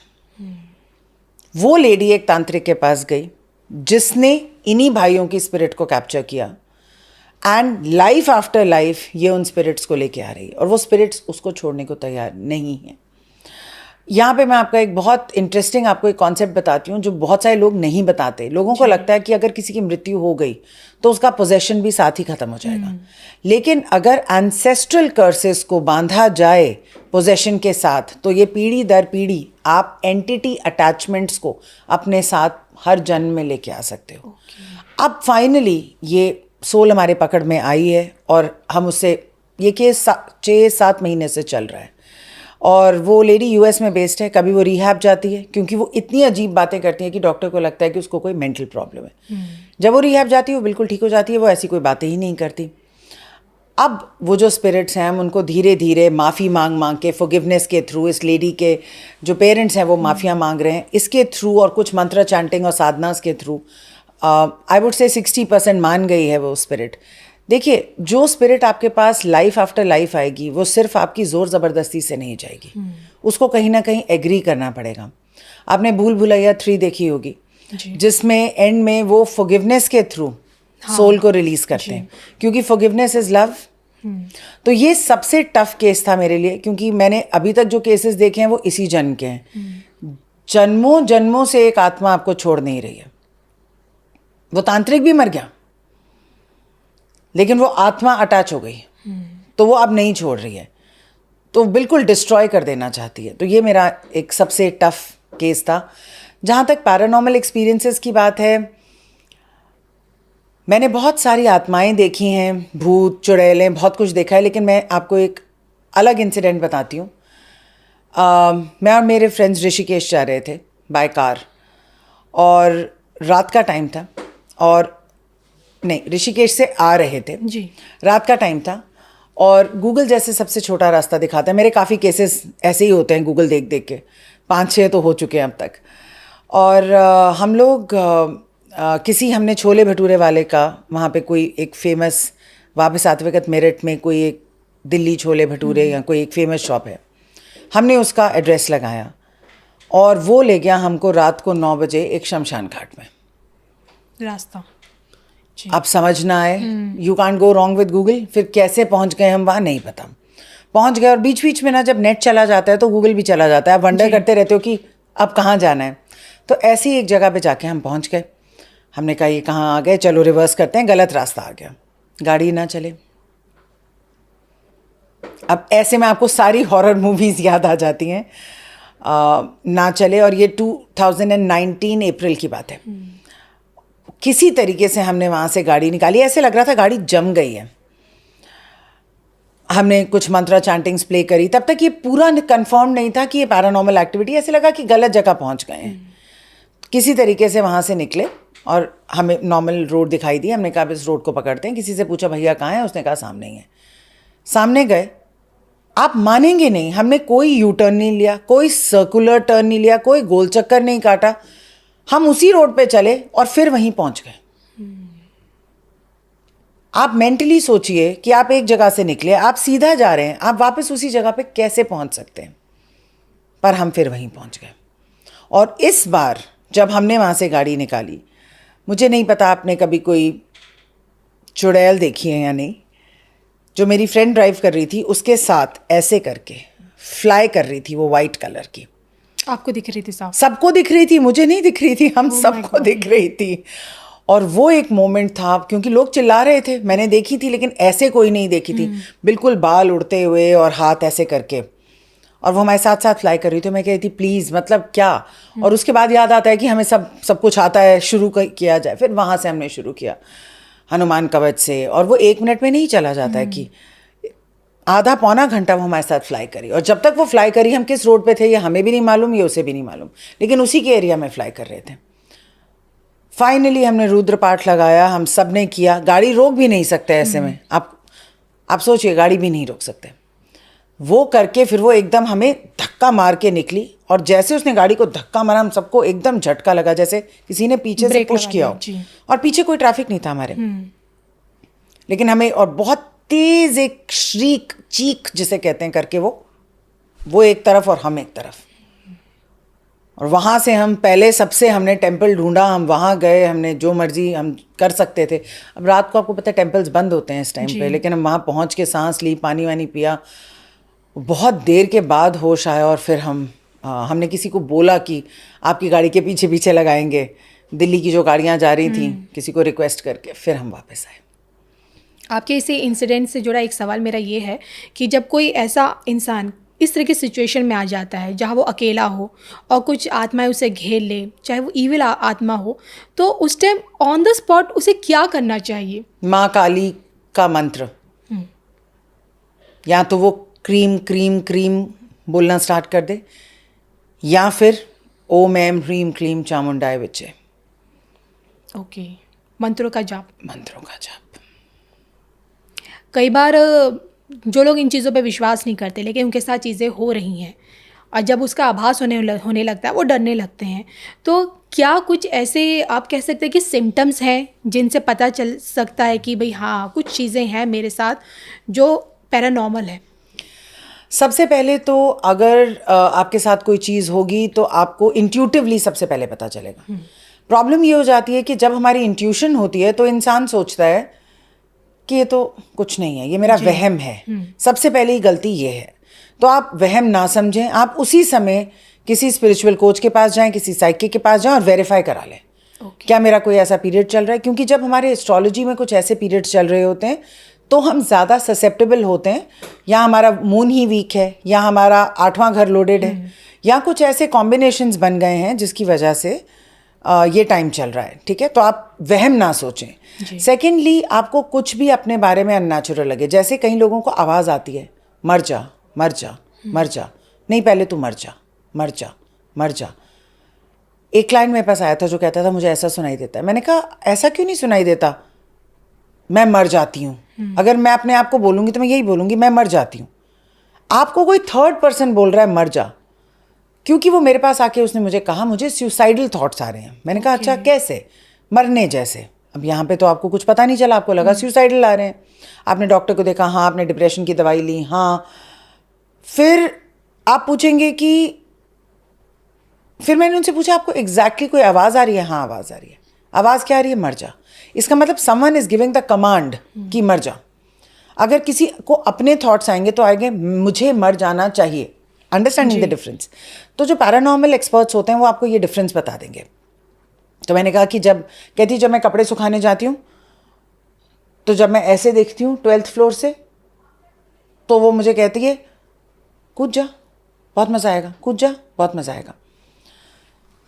[SPEAKER 1] वो लेडी एक तांत्रिक के पास गई जिसने इन्हीं भाइयों की स्पिरिट को कैप्चर किया एंड लाइफ आफ्टर लाइफ ये उन स्पिरिट्स को लेके आ रही है और वो स्पिरिट्स उसको छोड़ने को तैयार नहीं है। यहाँ पे मैं आपका एक बहुत इंटरेस्टिंग आपको एक कॉन्सेप्ट बताती हूँ जो बहुत सारे लोग नहीं बताते। लोगों को लगता है कि अगर किसी की मृत्यु हो गई तो उसका पोजेशन भी साथ ही खत्म हो जाएगा, लेकिन अगर एंसेस्ट्रल कर्सेस को बांधा जाए पोजेशन के साथ तो ये पीढ़ी दर पीढ़ी आप एंटिटी अटैचमेंट्स को अपने साथ हर जन्म में लेके आ सकते हो। अब फाइनली ये सोल हमारे पकड़ में आई है और हम उससे ये केस 6-7 महीने से चल रहा है और वो लेडी यूएस में बेस्ड है। कभी वो रिहैब जाती है क्योंकि वो इतनी अजीब बातें करती है कि डॉक्टर को लगता है कि उसको कोई मेंटल प्रॉब्लम है। जब वो रिहैब जाती है वो बिल्कुल ठीक हो जाती है, वो ऐसी कोई बातें ही नहीं करती। अब वो जो स्पिरिट्स हैं हम उनको धीरे धीरे माफ़ी मांग के, फॉरगिवनेस के थ्रू, इस लेडी के जो पेरेंट्स हैं वो माफ़िया मांग रहे हैं, इसके थ्रू और कुछ मंत्र चैंटिंग और साधनास के थ्रू आई वुड से 60% मान गई है वो स्पिरिट। देखिए, जो स्पिरिट आपके पास लाइफ आफ्टर लाइफ आएगी वो सिर्फ आपकी ज़ोर ज़बरदस्ती से नहीं जाएगी, उसको कहीं ना कहीं एग्री करना पड़ेगा। आपने भूल भुलैया 3 देखी होगी जिसमें एंड में वो फॉरगिवनेस के थ्रू सोल को रिलीज करते हैं क्योंकि फॉरगिवनेस इज लव। तो ये सबसे टफ केस था मेरे लिए क्योंकि मैंने अभी तक जो केसेस देखे हैं वो इसी जन्म के हैं। जन्मों जन्मों से एक आत्मा आपको छोड़ नहीं रही है। वो तांत्रिक भी मर गया लेकिन वो आत्मा अटैच हो गई तो वो अब नहीं छोड़ रही है, तो बिल्कुल डिस्ट्रॉय कर देना चाहती है। तो ये मेरा एक सबसे टफ केस था। जहाँ तक पैरानॉर्मल एक्सपीरियंसेस की बात है, मैंने बहुत सारी आत्माएं देखी हैं, भूत चुड़ैलें, बहुत कुछ देखा है, लेकिन मैं आपको एक अलग इंसिडेंट बताती हूँ। मैं और मेरे फ्रेंड्स ऋषिकेश जा रहे थे बाय कार और रात का टाइम था और नहीं, ऋषिकेश से आ रहे थे जी, रात का टाइम था और गूगल जैसे सबसे छोटा रास्ता दिखाता है। मेरे काफ़ी केसेस ऐसे ही होते हैं गूगल देख देख के, 5-6 तो हो चुके हैं अब तक। और हम लोग हमने छोले भटूरे वाले का वहाँ पे कोई एक फेमस, वहाँ पे सात्विकत मेरठ में कोई एक दिल्ली छोले भटूरे या कोई एक फेमस शॉप है, हमने उसका एड्रेस लगाया और वो ले गया हमको रात को 9 बजे एक शमशान घाट में।
[SPEAKER 2] रास्ता
[SPEAKER 1] अब समझ ना आए, you can't go wrong with Google. फिर कैसे पहुंच गए हम वहाँ नहीं पता, पहुंच गए। और बीच बीच में ना जब नेट चला जाता है तो गूगल भी चला जाता है, आप वंडर करते रहते हो कि अब कहाँ जाना है। तो ऐसी एक जगह पे जाके हम पहुंच गए। हमने कहा ये कहाँ आ गए, चलो रिवर्स करते हैं, गलत रास्ता आ गया, गाड़ी ना चले। अब ऐसे में आपको सारी हॉरर मूवीज़ याद आ जाती हैं। ना चले, और ये 2019 अप्रैल की बात है। किसी तरीके से हमने वहाँ से गाड़ी निकाली, ऐसे लग रहा था गाड़ी जम गई है। हमने कुछ मंत्रा चैंटिंग्स प्ले करी, तब तक ये पूरा कंफर्म नहीं था कि ये पैरानॉर्मल एक्टिविटी, ऐसे लगा कि गलत जगह पहुँच गए हैं। किसी तरीके से वहाँ से निकले और हमें नॉर्मल रोड दिखाई दी। हमने कहा इस रोड को पकड़ते हैं। किसी से पूछा भैया कहाँ है, उसने कहा सामने ही है। सामने गए, आप मानेंगे नहीं, हमने कोई यू टर्न नहीं लिया, कोई सर्कुलर टर्न नहीं लिया, कोई गोल चक्कर नहीं काटा। हम उसी रोड पे चले और फिर वहीं पहुंच गए। आप मेंटली सोचिए कि आप एक जगह से निकले, आप सीधा जा रहे हैं, आप वापस उसी जगह पे कैसे पहुंच सकते हैं। पर हम फिर वहीं पहुंच गए। और इस बार जब हमने वहाँ से गाड़ी निकाली, मुझे नहीं पता आपने कभी कोई चुड़ैल देखी है या नहीं। जो मेरी फ्रेंड ड्राइव कर रही थी, उसके साथ ऐसे करके फ्लाई कर रही थी वो वाइट कलर की।
[SPEAKER 2] आपको दिख रही थी साहब?
[SPEAKER 1] सबको दिख रही थी, मुझे नहीं दिख रही थी, हम सबको दिख रही थी। और वो एक मोमेंट था, क्योंकि लोग चिल्ला रहे थे, मैंने देखी थी, लेकिन ऐसे कोई नहीं देखी थी। बिल्कुल बाल उड़ते हुए और हाथ ऐसे करके, और वो हमारे साथ साथ फ्लाई कर रही थी। मैं कह रही थी प्लीज़, मतलब क्या। और उसके बाद याद आता है कि हमें सब कुछ आता है, शुरू किया जाए। फिर वहाँ से हमने शुरू किया हनुमान कवच से। और वो 1 मिनट में नहीं चला जाता है कि आधा पौना घंटा वो हमारे साथ फ्लाई करी। और जब तक वो फ्लाई करी, हम किस रोड पे थे ये हमें भी नहीं मालूम, ये उसे भी नहीं मालूम, लेकिन उसी के एरिया में फ्लाई कर रहे थे। फाइनली हमने रुद्र पाठ लगाया, हम सब ने किया। गाड़ी रोक भी नहीं सकते ऐसे में, आप सोचिए, गाड़ी भी नहीं रोक सकते। वो करके फिर वो एकदम हमें धक्का मार के निकली। और जैसे उसने गाड़ी को धक्का मारा, हम सबको एकदम झटका लगा, जैसे किसी ने पीछे से पुश किया हो। और पीछे कोई ट्रैफिक नहीं था हमारे, लेकिन हमें, और बहुत तेज एक श्रीक, चीख जिसे कहते हैं, करके वो एक तरफ और हम एक तरफ। और वहाँ से हम पहले सबसे हमने टेंपल ढूंढा, हम वहाँ गए, हमने जो मर्जी हम कर सकते थे। अब रात को आपको पता है टेंपल्स बंद होते हैं इस टाइम पे, लेकिन हम वहाँ पहुँच के सांस ली, पानी वानी पिया। बहुत देर के बाद होश आया, और फिर हमने किसी को बोला कि आपकी गाड़ी के पीछे पीछे लगाएंगे। दिल्ली की जो गाड़ियाँ जा रही थी, किसी को रिक्वेस्ट करके फिर हम वापस आए।
[SPEAKER 2] आपके इसी इंसिडेंट से जुड़ा एक सवाल मेरा ये है कि जब कोई ऐसा इंसान इस तरह की सिचुएशन में आ जाता है जहाँ वो अकेला हो और कुछ आत्माएं उसे घेर ले, चाहे वो ईविल आत्मा हो, तो उस टाइम ऑन द स्पॉट उसे क्या करना चाहिए?
[SPEAKER 1] माँ काली का मंत्र, या तो वो क्रीम क्रीम क्रीम बोलना स्टार्ट कर दे, या फिर ओम ऐम ह्रीम क्लीम चामुंडाय विचे।
[SPEAKER 2] ओके, मंत्रों का जाप।
[SPEAKER 1] मंत्रों का जाप।
[SPEAKER 2] कई बार जो लोग इन चीज़ों पे विश्वास नहीं करते, लेकिन उनके साथ चीज़ें हो रही हैं, और जब उसका आभास होने लगता है, वो डरने लगते हैं। तो क्या कुछ ऐसे आप कह सकते हैं कि सिम्टम्स हैं जिनसे पता चल सकता है कि भाई हाँ, कुछ चीज़ें हैं मेरे साथ जो पैरानॉर्मल है?
[SPEAKER 1] सबसे पहले तो अगर आपके साथ कोई चीज़ होगी तो आपको इंट्यूटिवली सबसे पहले पता चलेगा। प्रॉब्लम ये हो जाती है कि जब हमारी इंट्यूशन होती है तो इंसान सोचता है कि ये तो कुछ नहीं है, ये मेरा वहम है। सबसे पहले ही गलती ये है। तो आप वहम ना समझें, आप उसी समय किसी स्पिरिचुअल कोच के पास जाएं, किसी साइकिक के पास जाएं और वेरीफाई करा लें क्या मेरा कोई ऐसा पीरियड चल रहा है। क्योंकि जब हमारे एस्ट्रोलॉजी में कुछ ऐसे पीरियड्स चल रहे होते हैं तो हम ज़्यादा ससेप्टेबल होते हैं, या हमारा मून ही वीक है, या हमारा 8वां घर लोडेड है, या कुछ ऐसे कॉम्बिनेशंस बन गए हैं जिसकी वजह से ये टाइम चल रहा है। ठीक है, तो आप वहम ना सोचें। सेकेंडली, आपको कुछ भी अपने बारे में अननेचुरल लगे, जैसे कई लोगों को आवाज़ आती है मर जा मर जा मर जा, नहीं पहले तू मर जा मर जा मर जा। एक क्लाइंट मेरे पास आया था जो कहता था मुझे ऐसा सुनाई देता है। मैंने कहा ऐसा क्यों नहीं सुनाई देता, मैं मर जाती हूँ। अगर मैं अपने आप को बोलूँगी तो मैं यही बोलूँगी मैं मर जाती हूँ। आपको कोई थर्ड पर्सन बोल रहा है मर जा, क्योंकि वो मेरे पास आके उसने मुझे कहा मुझे सुसाइडल थॉट्स आ रहे हैं। मैंने कहा अच्छा कैसे? मरने जैसे। अब यहाँ पे तो आपको कुछ पता नहीं चला, आपको लगा सुसाइडल आ रहे हैं, आपने डॉक्टर को देखा, हाँ आपने डिप्रेशन की दवाई ली, हाँ। फिर आप पूछेंगे कि फिर मैंने उनसे पूछा आपको एग्जैक्टली कोई आवाज़ आ रही है? हाँ आवाज़ आ रही है। आवाज़ क्या आ रही है? मर जा। इसका मतलब someone is giving the command कि मर जा। अगर किसी को अपने थॉट्स आएंगे तो आएंगे मुझे मर जाना चाहिए। Understanding the difference. तो जो पैरानॉर्मल एक्सपर्ट्स होते हैं वो आपको ये डिफरेंस बता देंगे। तो मैंने कहा कि जब मैं कपड़े सुखाने जाती हूँ तो जब मैं ऐसे देखती हूँ 12th फ्लोर से तो वो मुझे कहती है कूद जा बहुत मज़ा आएगा, कूद जा बहुत मज़ा आएगा।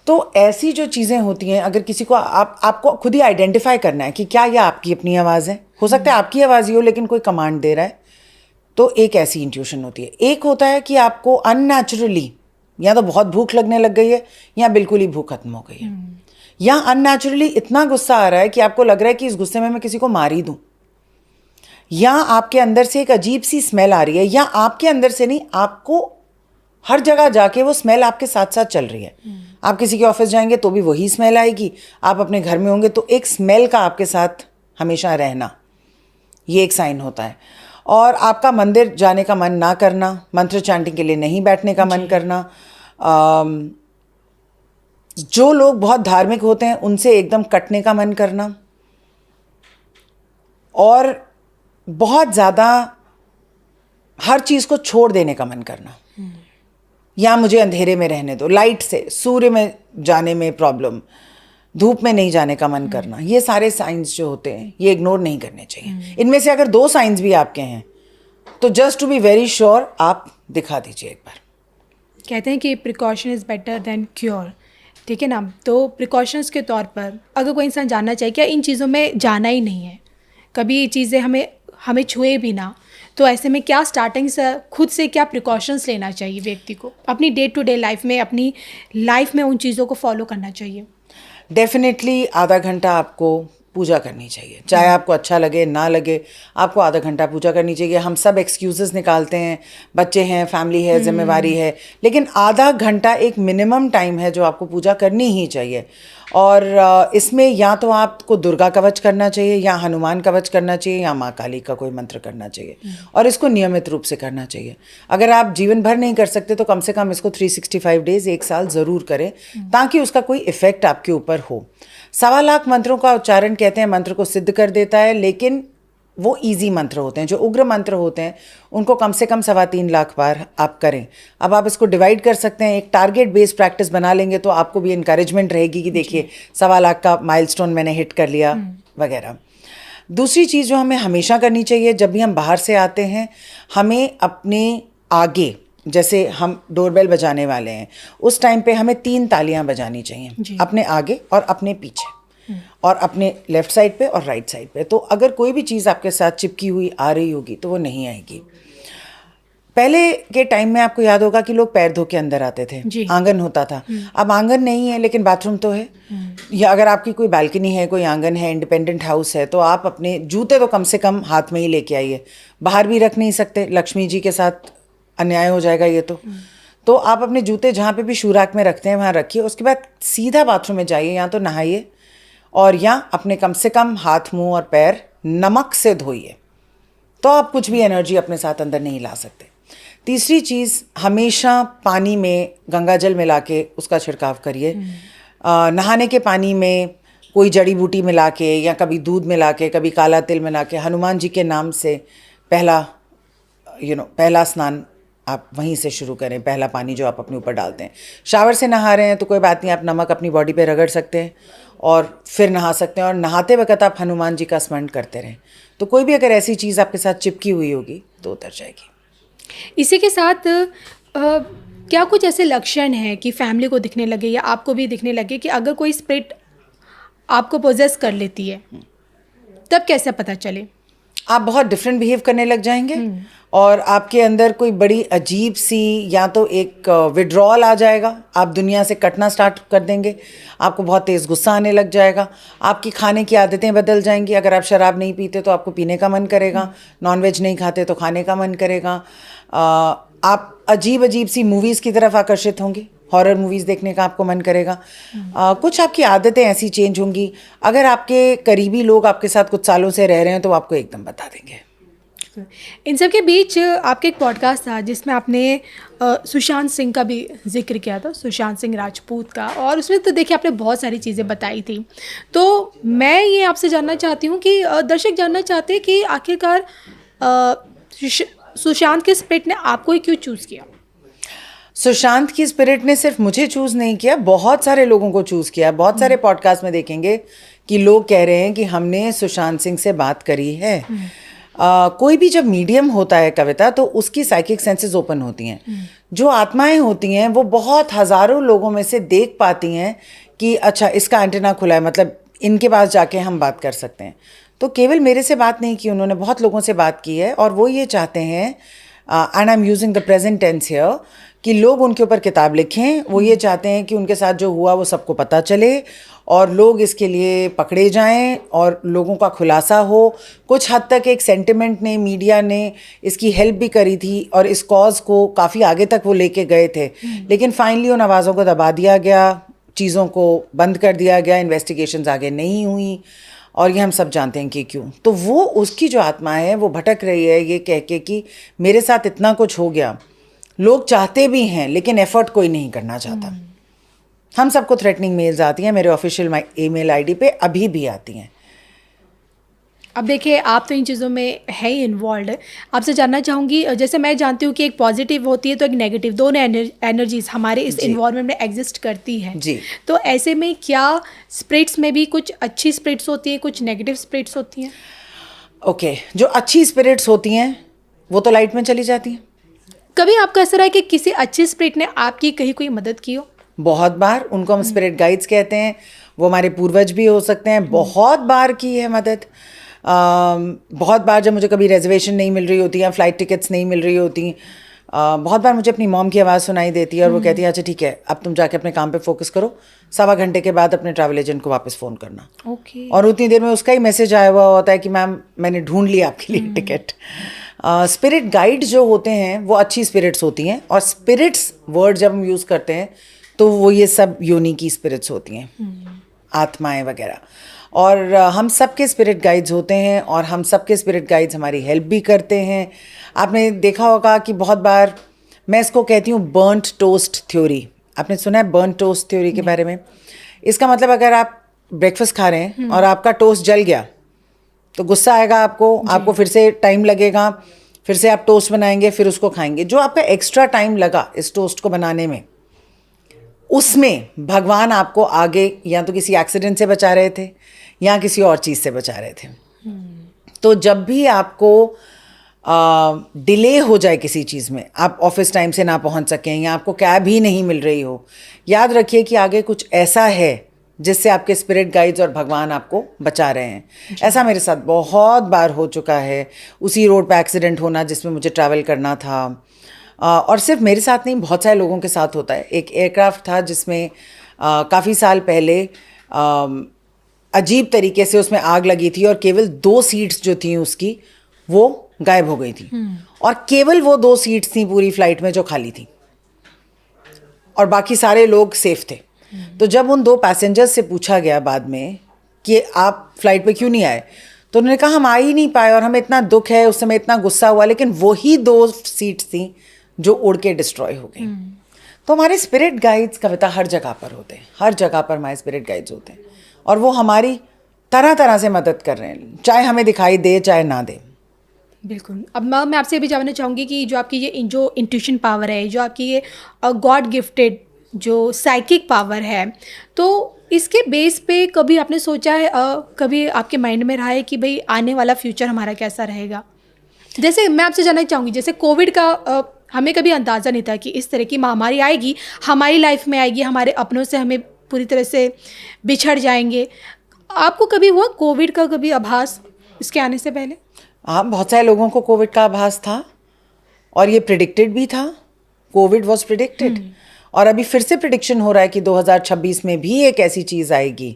[SPEAKER 1] तो ऐसी जो चीज़ें होती हैं, अगर किसी को आपको खुद ही आइडेंटिफाई करना है कि क्या यह आपकी अपनी आवाज़ है, हो सकता है आपकी आवाज़ ही हो लेकिन कोई कमांड दे रहा है, तो एक ऐसी इंट्यूशन होती है। एक होता है कि आपको अननेचुरली या तो बहुत भूख लगने लग गई है या बिल्कुल ही भूख खत्म हो गई है, या अननेचुरली इतना गुस्सा आ रहा है कि आपको लग रहा है कि इस गुस्से में मैं किसी को मार ही दूँ, या आपके अंदर से एक अजीब सी स्मेल आ रही है, या आपके अंदर से नहीं, आपको हर जगह जाके वो स्मेल आपके साथ साथ चल रही है। आप किसी के ऑफिस जाएंगे तो भी वही स्मेल आएगी, आप अपने घर में होंगे तो एक स्मेल का आपके साथ हमेशा रहना, ये एक साइन होता है। और आपका मंदिर जाने का मन ना करना, मंत्र चैंटिंग के लिए नहीं बैठने का मन करना, जो लोग बहुत धार्मिक होते हैं उनसे एकदम कटने का मन करना, और बहुत ज़्यादा हर चीज़ को छोड़ देने का मन करना, या मुझे अंधेरे में रहने दो, लाइट से सूर्य में जाने में प्रॉब्लम, धूप में नहीं जाने का मन करना, ये सारे साइंस जो होते हैं ये इग्नोर नहीं करने चाहिए। इनमें से अगर 2 साइंस भी आपके हैं तो just to be very sure आप दिखा दीजिए एक बार।
[SPEAKER 2] कहते हैं कि precaution is better than cure, ठीक है ना। तो प्रिकॉशंस के तौर पर अगर कोई इंसान जानना चाहे क्या इन चीज़ों में जाना ही नहीं है, कभी ये चीज़ें हमें छुए भी ना, तो ऐसे में क्या स्टार्टिंग से खुद से क्या प्रिकॉशंस लेना चाहिए व्यक्ति को अपनी डे टू डे लाइफ में, अपनी लाइफ में उन चीज़ों को फॉलो करना चाहिए?
[SPEAKER 1] डेफिनेटली आधा घंटा आपको पूजा करनी चाहिए, चाहे आपको अच्छा लगे ना लगे, आपको आधा घंटा पूजा करनी चाहिए। हम सब एक्सक्यूजेस निकालते हैं, बच्चे हैं, फैमिली है, जिम्मेवारी है, लेकिन आधा घंटा एक मिनिमम टाइम है जो आपको पूजा करनी ही चाहिए। और इसमें या तो आपको दुर्गा कवच करना चाहिए, या हनुमान कवच करना चाहिए, या माँ काली का कोई मंत्र करना चाहिए, और इसको नियमित रूप से करना चाहिए। अगर आप जीवन भर नहीं कर सकते तो कम से कम इसको 365 डेज, 1 साल ज़रूर करें, ताकि उसका कोई इफ़ेक्ट आपके ऊपर हो। 1.25 लाख मंत्रों का उच्चारण कहते हैं मंत्र को सिद्ध कर देता है, लेकिन वो इजी मंत्र होते हैं। जो उग्र मंत्र होते हैं उनको कम से कम 3.25 लाख बार आप करें। अब आप इसको डिवाइड कर सकते हैं, एक टारगेट बेस्ड प्रैक्टिस बना लेंगे तो आपको भी इंकरेजमेंट रहेगी कि देखिए 1.25 लाख का माइलस्टोन मैंने हिट कर लिया वगैरह। दूसरी चीज़ जो हमें हमेशा करनी चाहिए, जब भी हम बाहर से आते हैं, हमें अपने आगे, जैसे हम डोरबेल बजाने वाले हैं उस टाइम पे हमें 3 तालियां बजानी चाहिए, अपने आगे और अपने पीछे और अपने लेफ्ट साइड पे और राइट साइड पे। तो अगर कोई भी चीज़ आपके साथ चिपकी हुई आ रही होगी तो वो नहीं आएगी। पहले के टाइम में आपको याद होगा कि लोग पैर धो के अंदर आते थे, आंगन होता था। अब आंगन नहीं है लेकिन बाथरूम तो है, या अगर आपकी कोई बालकनी है, कोई आंगन है, इंडिपेंडेंट हाउस है, तो आप अपने जूते तो कम से कम हाथ में ही लेके आइए। बाहर भी रख नहीं सकते, लक्ष्मी जी के साथ अन्याय हो जाएगा ये तो आप अपने जूते जहाँ पे भी शू रैक में रखते हैं वहाँ रखिए। उसके बाद सीधा बाथरूम में जाइए, या तो नहाइए और या अपने कम से कम हाथ, मुंह और पैर नमक से धोइए, तो आप कुछ भी एनर्जी अपने साथ अंदर नहीं ला सकते। तीसरी चीज़, हमेशा पानी में गंगा जल मिला के उसका छिड़काव करिए। नहाने के पानी में कोई जड़ी बूटी मिला के, या कभी दूध मिला के, कभी काला तिल मिला के, हनुमान जी के नाम से पहला स्नान आप वहीं से शुरू करें, पहला पानी जो आप अपने ऊपर डालते हैं। शावर से नहा रहे हैं तो कोई बात नहीं, आप नमक अपनी बॉडी पे रगड़ सकते हैं और फिर नहा सकते हैं, और नहाते वक्त आप हनुमान जी का स्मरण करते रहें। तो कोई भी अगर ऐसी चीज़ आपके साथ चिपकी हुई होगी तो उतर जाएगी।
[SPEAKER 2] इसी के साथ क्या कुछ ऐसे लक्षण हैं कि फैमिली को दिखने लगे या आपको भी दिखने लगे कि अगर कोई स्पिरिट आपको पोजेस कर लेती है, तब कैसे पता चले?
[SPEAKER 1] आप बहुत डिफरेंट बिहेव करने लग जाएंगे और आपके अंदर कोई बड़ी अजीब सी, या तो एक विड्रॉल आ जाएगा, आप दुनिया से कटना स्टार्ट कर देंगे, आपको बहुत तेज़ गुस्सा आने लग जाएगा, आपकी खाने की आदतें बदल जाएंगी। अगर आप शराब नहीं पीते तो आपको पीने का मन करेगा, नॉनवेज नहीं खाते तो खाने का मन करेगा, आप अजीब अजीब सी मूवीज़ की तरफ आकर्षित होंगे, हॉरर मूवीज़ देखने का आपको मन करेगा, कुछ आपकी आदतें ऐसी चेंज होंगी। अगर आपके करीबी लोग आपके साथ कुछ सालों से रह रहे हैं तो आपको एकदम बता देंगे।
[SPEAKER 2] इन सब के बीच आपके एक पॉडकास्ट था जिसमें आपने सुशांत सिंह का भी जिक्र किया था, सुशांत सिंह राजपूत का, और उसमें तो देखिए आपने बहुत सारी चीज़ें बताई थी। तो मैं ये आपसे जानना चाहती हूँ कि दर्शक जानना चाहते हैं कि आखिरकार सुशांत के स्पिरिट ने आपको ही क्यों चूज़ किया?
[SPEAKER 1] सुशांत की स्पिरिट ने सिर्फ मुझे चूज़ नहीं किया, बहुत सारे लोगों को चूज़ किया। बहुत सारे पॉडकास्ट में देखेंगे कि लोग कह रहे हैं कि हमने सुशांत सिंह से बात करी है। कोई भी जब मीडियम होता है कविता, तो उसकी साइकिक सेंसेस ओपन होती हैं। जो आत्माएं होती हैं वो बहुत हज़ारों लोगों में से देख पाती हैं कि अच्छा इसका एंटेना खुला है, मतलब इनके पास जाके हम बात कर सकते हैं। तो केवल मेरे से बात नहीं की, उन्होंने बहुत लोगों से बात की है, और वो ये चाहते हैं, and I am using the present tense here, कि लोग उनके ऊपर किताब लिखें। वो ये चाहते हैं कि उनके साथ जो हुआ वो सबको पता चले और लोग इसके लिए पकड़े जाएं और लोगों का खुलासा हो। कुछ हद तक एक सेंटिमेंट ने, मीडिया ने इसकी हेल्प भी करी थी और इस कॉज को काफ़ी आगे तक वो लेके गए थे, लेकिन फाइनली उन आवाज़ों को दबा दिया गया, चीज़ों को बंद कर दिया गया, इन्वेस्टिगेशंस आगे नहीं हुई, और ये हम सब जानते हैं कि क्यों। तो वो उसकी जो आत्मा है वो भटक रही है ये कह के कि मेरे साथ इतना कुछ हो गया। लोग चाहते भी हैं लेकिन एफर्ट कोई नहीं करना चाहता। हम सबको थ्रेटनिंग मेल्स आती हैं, मेरे ऑफिशियल ईमेल आईडी पे अभी भी आती हैं।
[SPEAKER 2] अब देखिए आप तो इन चीज़ों में है ही इन्वॉल्व। आपसे जानना चाहूँगी, जैसे मैं जानती हूँ कि एक पॉजिटिव होती है तो एक नेगेटिव, दोनों एनर्जीज हमारे इस इन्वायरमेंट में एग्जिस्ट करती हैं
[SPEAKER 1] जी।
[SPEAKER 2] तो ऐसे में क्या स्पिरिट्स में भी कुछ अच्छी स्पिरिट्स होती हैं, कुछ नेगेटिव स्पिरिट्स होती हैं?
[SPEAKER 1] ओके, जो अच्छी स्पिरिट्स होती हैं वो तो लाइट में चली जाती हैं।
[SPEAKER 2] कभी आपका ऐसा रहा है कि किसी अच्छी स्पिरिट ने आपकी कहीं कोई मदद की हो?
[SPEAKER 1] बहुत बार। उनको हम स्पिरिट गाइड्स कहते हैं। वो हमारे पूर्वज भी हो सकते हैं। बहुत बार की है मदद। बहुत बार जब मुझे कभी रिजर्वेशन नहीं मिल रही होती या फ्लाइट टिकट्स नहीं मिल रही होती, बहुत बार मुझे अपनी मॉम की आवाज़ सुनाई देती है और वो कहती है अच्छा ठीक है अब तुम जाके अपने काम पे फोकस करो, 1.25 घंटे के बाद अपने ट्रैवल एजेंट को वापस फ़ोन करना।
[SPEAKER 2] ओके।
[SPEAKER 1] और उतनी देर में उसका ही मैसेज आया हुआ होता है कि मैम मैंने ढूंढ लिया आपके लिए टिकट। स्पिरिट गाइड जो होते हैं वो अच्छी स्पिरिट्स होती हैं, और स्पिरिट्स वर्ड जब हम यूज़ करते हैं तो वो ये सब योनि की स्पिरिट्स होती हैं, आत्माएं वगैरह। और हम सबके स्पिरिट गाइड्स होते हैं और हम सबके स्पिरिट गाइड्स हमारी हेल्प भी करते हैं। आपने देखा होगा कि बहुत बार मैं इसको कहती हूँ बर्न्ट टोस्ट थ्योरी। आपने सुना है बर्न्ट टोस्ट थ्योरी के बारे में? इसका मतलब अगर आप ब्रेकफास्ट खा रहे हैं और आपका टोस्ट जल गया तो गुस्सा आएगा आपको फिर से टाइम लगेगा, फिर से आप टोस्ट बनाएंगे, फिर उसको खाएंगे। जो आपका एक्स्ट्रा टाइम लगा इस टोस्ट को बनाने में, उसमें भगवान आपको आगे या तो किसी एक्सीडेंट से बचा रहे थे या किसी और चीज़ से बचा रहे थे। तो जब भी आपको डिले हो जाए किसी चीज़ में, आप ऑफिस टाइम से ना पहुंच सकें या आपको कैब ही नहीं मिल रही हो, याद रखिए कि आगे कुछ ऐसा है जिससे आपके स्पिरिट गाइड्स और भगवान आपको बचा रहे हैं। ऐसा मेरे साथ बहुत बार हो चुका है। उसी रोड पे एक्सीडेंट होना जिसमें मुझे ट्रैवल करना था, और सिर्फ मेरे साथ नहीं बहुत सारे लोगों के साथ होता है। एक एयरक्राफ्ट था जिसमें काफ़ी साल पहले अजीब तरीके से उसमें आग लगी थी और केवल 2 सीट्स जो थी उसकी वो गायब हो गई थी, और केवल वो 2 सीट्स थी पूरी फ्लाइट में जो खाली थी और बाकी सारे लोग सेफ थे। तो जब उन 2 पैसेंजर्स से पूछा गया बाद में कि आप फ्लाइट पे क्यों नहीं आए, तो उन्होंने कहा हम आ ही नहीं पाए और हमें इतना दुख है, उस समय इतना गुस्सा हुआ, लेकिन वही 2 सीट्स थी जो उड़ के डिस्ट्रॉय हो गई। तो हमारे स्पिरिट गाइड्स कविता हर जगह पर होते हैं, हर जगह पर हमारे स्पिरिट गाइड्स होते हैं और वो हमारी तरह तरह से मदद कर रहे हैं, चाहे हमें दिखाई दे चाहे ना दे।
[SPEAKER 2] बिल्कुल। अब मैं आपसे ये भी जानना चाहूँगी कि जो आपकी ये जो इंट्यूशन पावर है, जो आपकी ये गॉड गिफ्टेड जो साइकिक पावर है, तो इसके बेस पे कभी आपने सोचा है, कभी आपके माइंड में रहा है कि भाई आने वाला फ्यूचर हमारा कैसा रहेगा? जैसे मैं आपसे जानना चाहूँगी, जैसे कोविड का हमें कभी अंदाज़ा नहीं था कि इस तरह की महामारी आएगी, हमारी लाइफ में आएगी, हमारे अपनों से हमें पूरी तरह से बिछड़ जाएंगे। आपको कभी हुआ कोविड का कभी आभास इसके आने से पहले?
[SPEAKER 1] हाँ, बहुत सारे लोगों को कोविड का आभास था और ये प्रिडिक्टेड भी था। कोविड वॉज प्रिडिक्टेड और अभी फिर से प्रिडिक्शन हो रहा है कि 2026 में भी एक ऐसी चीज़ आएगी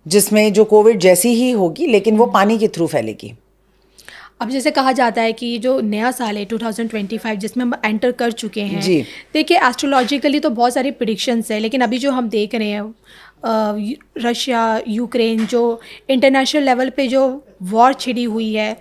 [SPEAKER 1] जिसमें जो कोविड जैसी ही होगी लेकिन वो पानी के थ्रू फैलेगी।
[SPEAKER 2] अब जैसे कहा जाता है कि जो नया साल है 2025 जिसमें हम एंटर कर चुके हैं,
[SPEAKER 1] जी
[SPEAKER 2] देखिए एस्ट्रोलॉजिकली तो बहुत सारी प्रिडिक्शंस है, लेकिन अभी जो हम देख रहे हैं रशिया यूक्रेन जो इंटरनेशनल लेवल पे जो वॉर छिड़ी हुई है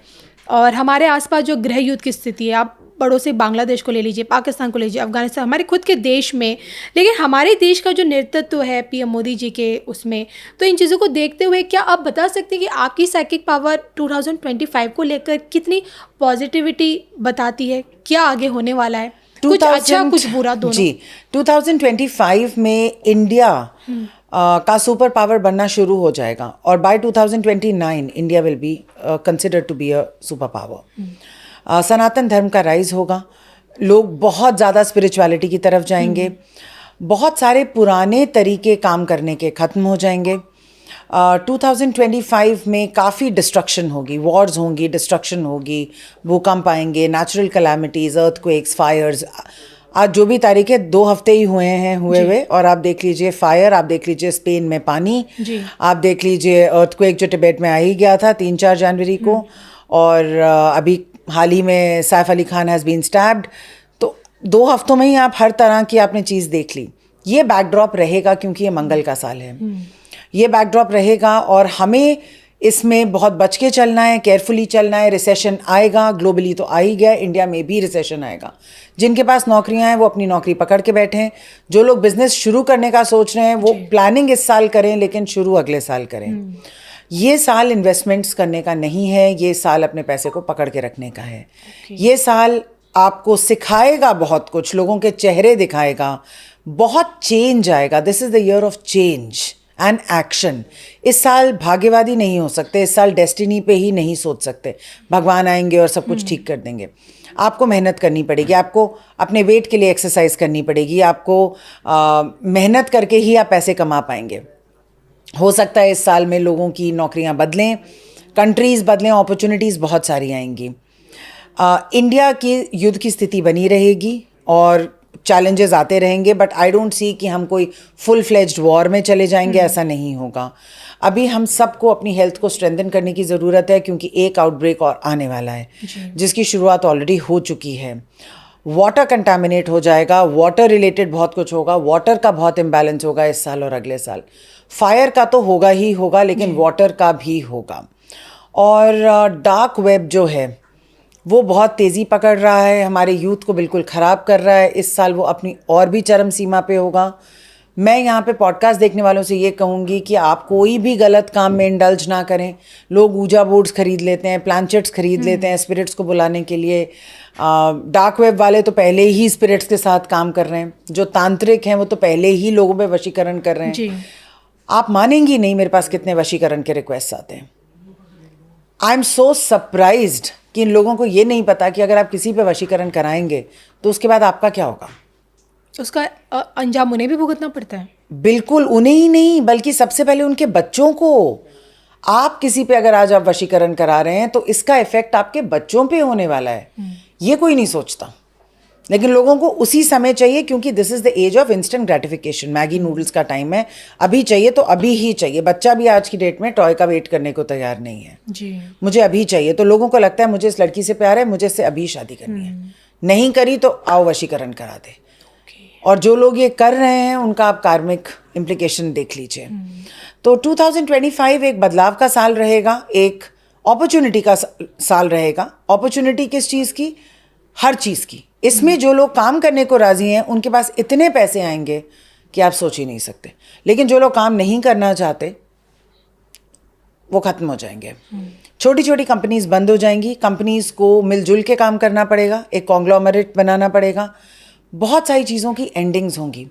[SPEAKER 2] और हमारे आसपास जो गृह युद्ध की स्थिति है, आप बड़ों से बांग्लादेश को ले लीजिए, पाकिस्तान को ले लीजिए, अफगानिस्तान, हमारे खुद के देश में, लेकिन हमारे देश का जो नेतृत्व है पीएम मोदी जी के उसमें, तो इन चीज़ों को देखते हुए क्या आप बता सकते हैं कि आपकी साइकिक पावर 2025 को लेकर कितनी पॉजिटिविटी बताती है? क्या आगे होने वाला है? कुछ अच्छा कुछ बुरा दोनों।
[SPEAKER 1] जी, 2025 में इंडिया का सुपर पावर बनना शुरू हो जाएगा और by 2029 India will be considered to be a super power. Sanatan Dharma का राइज होगा, लोग बहुत ज़्यादा स्पिरिचुअलिटी की तरफ जाएंगे, बहुत सारे पुराने तरीके काम करने के ख़त्म हो जाएंगे। 2025 में काफ़ी डिस्ट्रक्शन होगी, वॉर्स होंगी, डिस्ट्रक्शन होगी, भूकंप आएंगे, नेचुरल कैलामिटीज़, अर्थक्वेक्स, फायर्स। आज जो भी तारीख है 2 हफ्ते ही हुए और आप देख लीजिए फायर, आप देख लीजिए स्पेन में पानी, आप देख लीजिए अर्थक्वेक जो तिब्बत में आ ही गया था 3-4 जनवरी को, और अभी हाल ही में Saif Ali Khan has been stabbed. तो 2 हफ्तों में ही आप हर तरह की आपने चीज़ देख ली। ये बैकड्रॉप रहेगा क्योंकि ये मंगल का साल है, ये बैकड्रॉप रहेगा और हमें इसमें बहुत बच के चलना है, केयरफुली चलना है। रिसेशन आएगा, ग्लोबली तो आ ही गया, इंडिया में भी रिसेशन आएगा। जिनके पास नौकरियां हैं वो अपनी नौकरी पकड़ के बैठे हैं, जो लोग बिजनेस शुरू करने का सोच रहे हैं वो प्लानिंग इस साल करें लेकिन शुरू अगले साल करें। ये साल इन्वेस्टमेंट्स करने का नहीं है, ये साल अपने पैसे को पकड़ के रखने का है। ये साल आपको सिखाएगा बहुत कुछ, लोगों के चेहरे दिखाएगा, बहुत चेंज आएगा। This is the year of change and action. इस साल भाग्यवादी नहीं हो सकते, इस साल डेस्टिनी पे ही नहीं सोच सकते भगवान आएंगे और सब कुछ ठीक कर देंगे। आपको मेहनत करनी पड़ेगी, आपको अपने वेट के लिए एक्सरसाइज करनी पड़ेगी, आपको मेहनत करके ही आप पैसे कमा पाएंगे। हो सकता है इस साल में लोगों की नौकरियां बदलें, कंट्रीज़ बदलें, अपॉर्चुनिटीज़ बहुत सारी आएंगी। इंडिया की युद्ध की स्थिति बनी रहेगी और चैलेंजेस आते रहेंगे, बट आई डोंट सी कि हम कोई फुल फ्लेज्ड वॉर में चले जाएंगे, ऐसा नहीं होगा। अभी हम सबको अपनी हेल्थ को स्ट्रेंथन करने की ज़रूरत है क्योंकि एक आउटब्रेक और आने वाला है जिसकी शुरुआत ऑलरेडी हो चुकी है। वाटर कंटामिनेट हो जाएगा, वाटर रिलेटेड बहुत कुछ होगा, वाटर का बहुत इम्बैलेंस होगा इस साल और अगले साल। फायर का तो होगा ही होगा, लेकिन वाटर का भी होगा। और डार्क वेब जो है वो बहुत तेज़ी पकड़ रहा है, हमारे यूथ को बिल्कुल ख़राब कर रहा है। इस साल वो अपनी और भी चरम सीमा पे होगा। मैं यहाँ पे पॉडकास्ट देखने वालों से ये कहूँगी कि आप कोई भी गलत काम में इंडल्ज ना करें। लोग ऊजा बोर्ड्स खरीद लेते हैं, प्लानचेट्स खरीद लेते हैं स्पिरिट्स को बुलाने के लिए। डार्क वेब वाले तो पहले ही स्पिरिट्स के साथ काम कर रहे हैं, जो तांत्रिक हैं वो तो पहले ही लोगों पे वशीकरण कर रहे हैं। आप मानेंगी नहीं मेरे पास कितने वशीकरण के रिक्वेस्ट आते हैं। आई एम सो सरप्राइज्ड कि इन लोगों को ये नहीं पता कि अगर आप किसी पे वशीकरण कराएंगे तो उसके बाद आपका क्या होगा,
[SPEAKER 2] उसका अंजाम उन्हें भी भुगतना पड़ता है। बिल्कुल,
[SPEAKER 1] उन्हें ही नहीं बल्कि सबसे पहले उनके बच्चों को। आप किसी पे अगर आज आप वशीकरण करा रहे हैं तो इसका इफेक्ट आपके बच्चों पे होने वाला है। ये कोई नहीं सोचता, लेकिन लोगों को उसी समय चाहिए क्योंकि this is the age of instant gratification. Maggi noodles का टाइम है, अभी चाहिए तो अभी ही चाहिए। बच्चा भी आज की डेट में टॉय का वेट करने को तैयार नहीं है जी। मुझे अभी चाहिए, तो लोगों को लगता है मुझे इस लड़की से प्यार है, मुझे इससे अभी शादी करनी है। नहीं करी तो आओ वशीकरण करा दे। और जो लोग ये कर रहे हैं उनका आप कार्मिक इम्प्लीकेशन देख लीजिए। तो 2025 एक बदलाव का साल रहेगा, एक अपॉर्चुनिटी का साल रहेगा। अपॉर्चुनिटी किस चीज़ की? हर चीज़ की। इसमें जो लोग काम करने को राजी हैं उनके पास इतने पैसे आएंगे कि आप सोच ही नहीं सकते। लेकिन जो लोग काम नहीं करना चाहते वो खत्म हो जाएंगे। छोटी छोटी कंपनीज बंद हो जाएंगी, कंपनीज को मिलजुल के काम करना पड़ेगा, एक कॉन्ग्लोमरेट बनाना पड़ेगा, बहुत सारी चीज़ों की एंडिंग्स होंगी।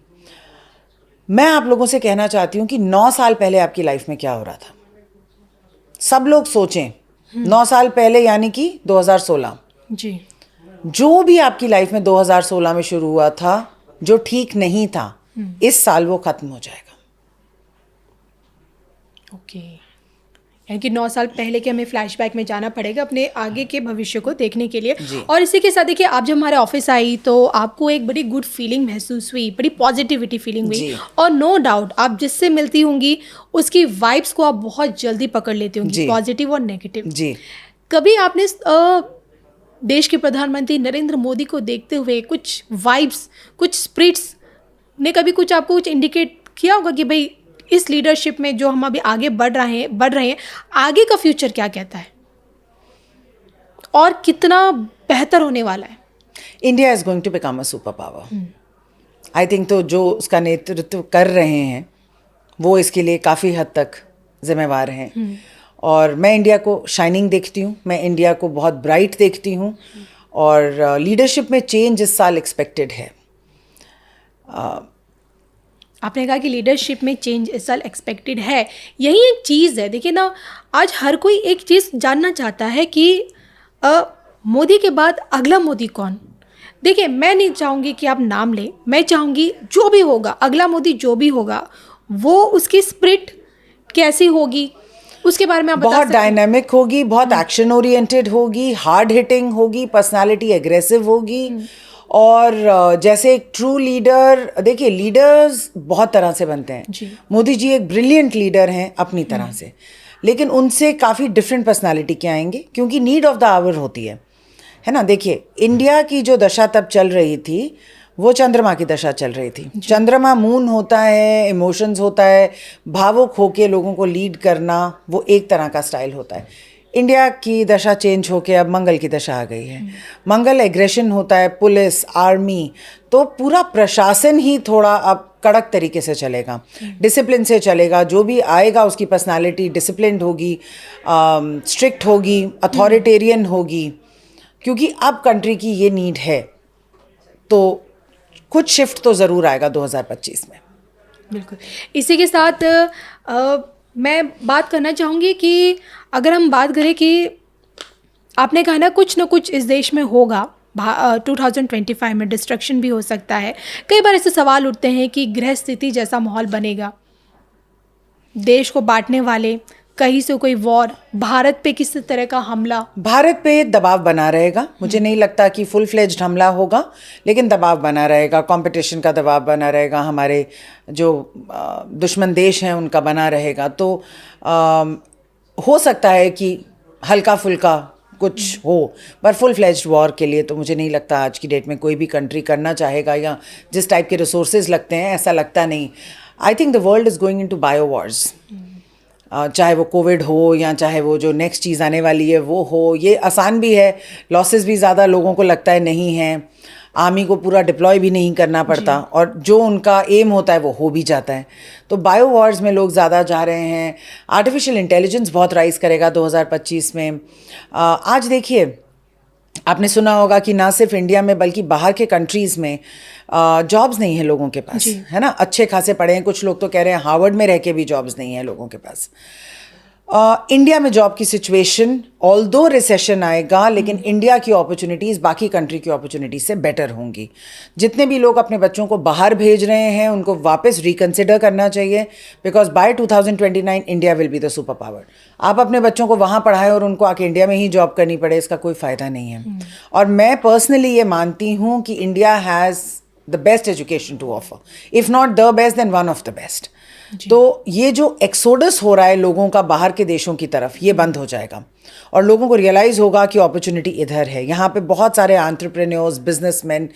[SPEAKER 1] मैं आप लोगों से कहना चाहती हूँ कि 9 साल पहले आपकी लाइफ में क्या हो रहा था। सब लोग सोचें 9 साल पहले यानी कि 2016 जी। जो भी आपकी लाइफ में 2016 में शुरू हुआ था जो ठीक नहीं था, इस साल वो खत्म हो जाएगा।
[SPEAKER 2] ओके, यानी कि 9 साल पहले के हमें फ्लैशबैक में जाना पड़ेगा अपने आगे के भविष्य को देखने के लिए। और इसी के साथ देखिए, आप जब हमारे ऑफिस आई तो आपको एक बड़ी गुड फीलिंग महसूस हुई, बड़ी पॉजिटिविटी फीलिंग हुई, और नो डाउट आप जिससे मिलती होंगी उसकी वाइब्स को आप बहुत जल्दी पकड़ लेती होंगी, पॉजिटिव और नेगेटिव जी। कभी आपने देश के प्रधानमंत्री नरेंद्र मोदी को देखते हुए कुछ वाइब्स, कुछ स्पिरिट्स ने कभी कुछ आपको कुछ इंडिकेट किया होगा कि भाई इस लीडरशिप में जो हम अभी आगे बढ़ रहे हैं आगे का फ्यूचर क्या कहता है और कितना बेहतर होने वाला है?
[SPEAKER 1] India is going to become a super power. I think तो जो उसका नेतृत्व कर रहे हैं वो इसके लिए काफ़ी हद तक जिम्मेवार हैं। और मैं इंडिया को शाइनिंग देखती हूँ, मैं इंडिया को बहुत ब्राइट देखती हूँ, और लीडरशिप में चेंज इस साल एक्सपेक्टेड है।
[SPEAKER 2] आपने कहा कि लीडरशिप में चेंज इस साल एक्सपेक्टेड है, यही एक चीज़ है। देखिए ना, आज हर कोई एक चीज़ जानना चाहता है कि मोदी के बाद अगला मोदी कौन। देखिए, मैं नहीं चाहूँगी कि आप नाम लें, मैं चाहूँगी जो भी होगा, अगला मोदी जो भी होगा, वो उसकी स्पिरिट कैसी होगी उसके बारे में आप बता
[SPEAKER 1] बहुत
[SPEAKER 2] सकते हैं?
[SPEAKER 1] डायनामिक होगी, बहुत एक्शन ओरिएंटेड होगी, हार्ड हिटिंग होगी, पर्सनालिटी एग्रेसिव होगी। और जैसे एक ट्रू लीडर, देखिए लीडर्स बहुत तरह से बनते हैं।
[SPEAKER 2] जी।
[SPEAKER 1] मोदी जी एक ब्रिलियंट लीडर हैं अपनी तरह से, लेकिन उनसे काफ़ी डिफरेंट पर्सनालिटी के आएंगे, क्योंकि नीड ऑफ द आवर होती है ना। देखिए, इंडिया की जो दशा तब चल रही थी वो चंद्रमा की दशा चल रही थी। चंद्रमा मून होता है, इमोशंस होता है, भावुक होके लोगों को लीड करना, वो एक तरह का स्टाइल होता है। इंडिया की दशा चेंज होके अब मंगल की दशा आ गई है। मंगल एग्रेशन होता है, पुलिस, आर्मी, तो पूरा प्रशासन ही थोड़ा अब कड़क तरीके से चलेगा, डिसिप्लिन से चलेगा। जो भी आएगा उसकी पर्सनालिटी डिसिप्लिन्ड होगी, स्ट्रिक्ट होगी, अथॉरिटेरियन होगी, क्योंकि अब कंट्री की ये नीड है। तो कुछ शिफ्ट तो ज़रूर आएगा 2025 में।
[SPEAKER 2] बिल्कुल। इसी के साथ मैं बात करना चाहूँगी कि अगर हम बात करें कि आपने कहा ना कुछ इस देश में होगा, 2025 में डिस्ट्रक्शन भी हो सकता है। कई बार ऐसे सवाल उठते हैं कि गृह स्थिति जैसा माहौल बनेगा, देश को बांटने वाले, कहीं से कोई वॉर, भारत पे किस तरह का हमला।
[SPEAKER 1] भारत पे दबाव बना रहेगा। मुझे नहीं लगता कि फुल फ्लेज्ड हमला होगा, लेकिन दबाव बना रहेगा, कंपटीशन का दबाव बना रहेगा, हमारे जो दुश्मन देश हैं उनका बना रहेगा। तो हो सकता है कि हल्का फुल्का कुछ हो, पर फुल फ्लेज्ड वॉर के लिए तो मुझे नहीं लगता आज की डेट में कोई भी कंट्री करना चाहेगा, या जिस टाइप के रिसोर्सेज लगते हैं ऐसा लगता नहीं। I think the world is going into bio Wars, चाहे वो कोविड हो या चाहे वो जो नेक्स्ट चीज़ आने वाली है वो हो। ये आसान भी है, लॉसेस भी ज़्यादा लोगों को लगता है नहीं है, आर्मी को पूरा डिप्लॉय भी नहीं करना पड़ता, और जो उनका एम होता है वो हो भी जाता है। तो बायो वॉर्स में लोग ज़्यादा जा रहे हैं। आर्टिफिशियल इंटेलिजेंस बहुत राइज करेगा 2025 में। आज देखिए, आपने सुना होगा कि ना सिर्फ इंडिया में बल्कि बाहर के कंट्रीज़ में जॉब्स नहीं है लोगों के पास, है ना। अच्छे खासे पढ़े हैं, कुछ लोग तो कह रहे हैं हार्वर्ड में रह के भी जॉब्स नहीं है लोगों के पास। इंडिया में जॉब की सिचुएशन, ऑल्दो रिसेशन आएगा, लेकिन इंडिया की अपॉर्चुनिटीज़ बाकी कंट्री की अपॉर्चुनिटीज़ से बेटर होंगी। जितने भी लोग अपने बच्चों को बाहर भेज रहे हैं उनको वापस रिकन्सिडर करना चाहिए, because by 2029 India will be the super power. आप अपने बच्चों को वहाँ पढ़ाएं और उनको आके इंडिया में ही जॉब करनी पड़े, इसका कोई फ़ायदा नहीं है। और मैं पर्सनली ये मानती हूँ कि India has the best education to offer, if not the best then one of the best. तो ये जो एक्सोडस हो रहा है लोगों का बाहर के देशों की तरफ, ये बंद हो जाएगा और लोगों को रियलाइज़ होगा कि अपॉर्चुनिटी इधर है। यहाँ पे बहुत सारे entrepreneurs, businessman,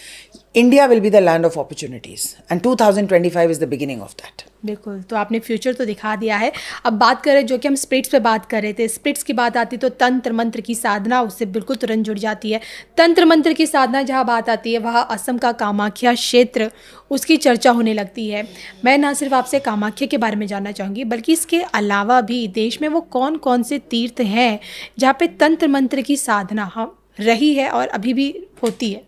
[SPEAKER 1] India will be the land of opportunities and 2025 is the beginning of that.
[SPEAKER 2] बिल्कुल, तो आपने फ्यूचर तो दिखा दिया है। अब बात करें, जो कि हम स्पिरिट्स पे बात कर रहे थे, स्पिरिट्स की बात आती तो तंत्र मंत्र की साधना उससे बिल्कुल तुरंत जुड़ जाती है। तंत्र मंत्र की साधना जहाँ बात आती है वहाँ असम का कामाख्या क्षेत्र, उसकी चर्चा होने लगती है। मैं ना सिर्फ आपसे कामाख्या के बारे में जानना चाहूँगी, बल्कि इसके अलावा भी देश में वो कौन कौन से तीर्थ हैं जहाँ पे तंत्र मंत्र की साधना रही है और अभी भी होती है।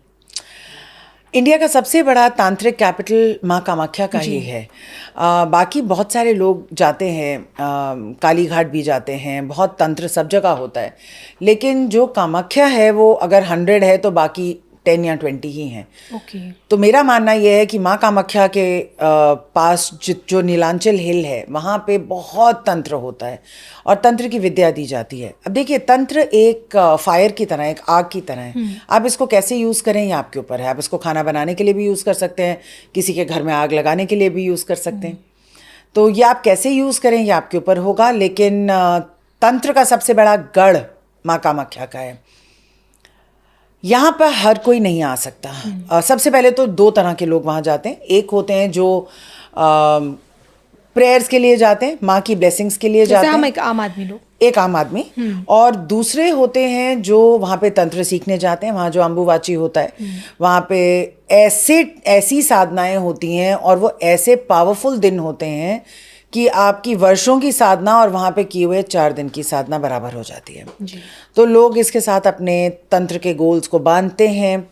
[SPEAKER 1] इंडिया का सबसे बड़ा तांत्रिक कैपिटल माँ कामाख्या का ही है। बाकी बहुत सारे लोग जाते हैं, काली घाट भी जाते हैं, बहुत तंत्र सब जगह होता है, लेकिन जो कामाख्या है वो अगर 100 है तो बाकी 10 या 20 ही हैं। तो मेरा मानना ये है कि माँ कामाख्या के पास जो नीलांचल हिल है वहाँ पे बहुत तंत्र होता है और तंत्र की विद्या दी जाती है। अब देखिए, तंत्र एक फायर की तरह, एक आग की तरह है। आप इसको कैसे यूज़ करें ये आपके ऊपर है। आप इसको खाना बनाने के लिए भी यूज़ कर सकते हैं, किसी के घर में आग लगाने के लिए भी यूज़ कर सकते हैं। तो ये आप कैसे यूज़ करें ये आपके ऊपर होगा, लेकिन तंत्र का सबसे बड़ा गढ़ माँ कामाख्या का है। यहाँ पर हर कोई नहीं आ सकता। सबसे पहले तो 2 तरह के लोग वहाँ जाते हैं। एक होते हैं जो प्रेयर्स के लिए जाते हैं, माँ की ब्लेसिंग्स के लिए जाते हैं।
[SPEAKER 2] हम एक आम आदमी लोग,
[SPEAKER 1] एक आम आदमी, और दूसरे होते हैं जो वहाँ पे तंत्र सीखने जाते हैं। वहाँ जो अम्बुवाची होता है, वहाँ पे ऐसी साधनाएं होती हैं और वो ऐसे पावरफुल दिन होते हैं कि आपकी वर्षों की साधना और वहाँ पे किए हुए 4 दिन की साधना बराबर हो जाती है
[SPEAKER 2] जी।
[SPEAKER 1] तो लोग इसके साथ अपने तंत्र के गोल्स को बांधते हैं,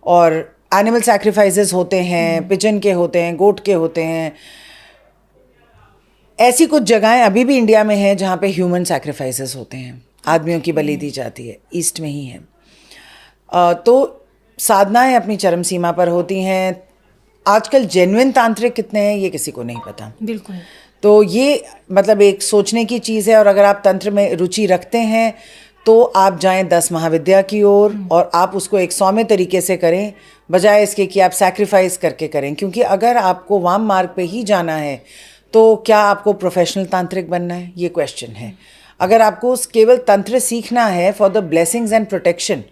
[SPEAKER 1] और एनिमल सैक्रिफाइसेस होते हैं, पिजन के होते हैं, गोट के होते हैं। ऐसी कुछ जगहें अभी भी इंडिया में हैं जहाँ पे ह्यूमन सैक्रिफाइसेस होते हैं, आदमियों की बलि दी जाती है, ईस्ट में ही है। तो साधनाएं अपनी चरम सीमा पर होती हैं। आजकल जेन्युइन तांत्रिक कितने हैं ये किसी को नहीं पता।
[SPEAKER 2] बिल्कुल।
[SPEAKER 1] तो ये मतलब एक सोचने की चीज़ है, और अगर आप तंत्र में रुचि रखते हैं तो आप जाएं 10 महाविद्या की ओर, और आप उसको एक सौम्य तरीके से करें, बजाय इसके कि आप सैक्रिफाइस करके करें। क्योंकि अगर आपको वाम मार्ग पे ही जाना है तो क्या आपको प्रोफेशनल तांत्रिक बनना है, ये क्वेश्चन है। अगर आपको केवल तंत्र सीखना है for the blessings and protection,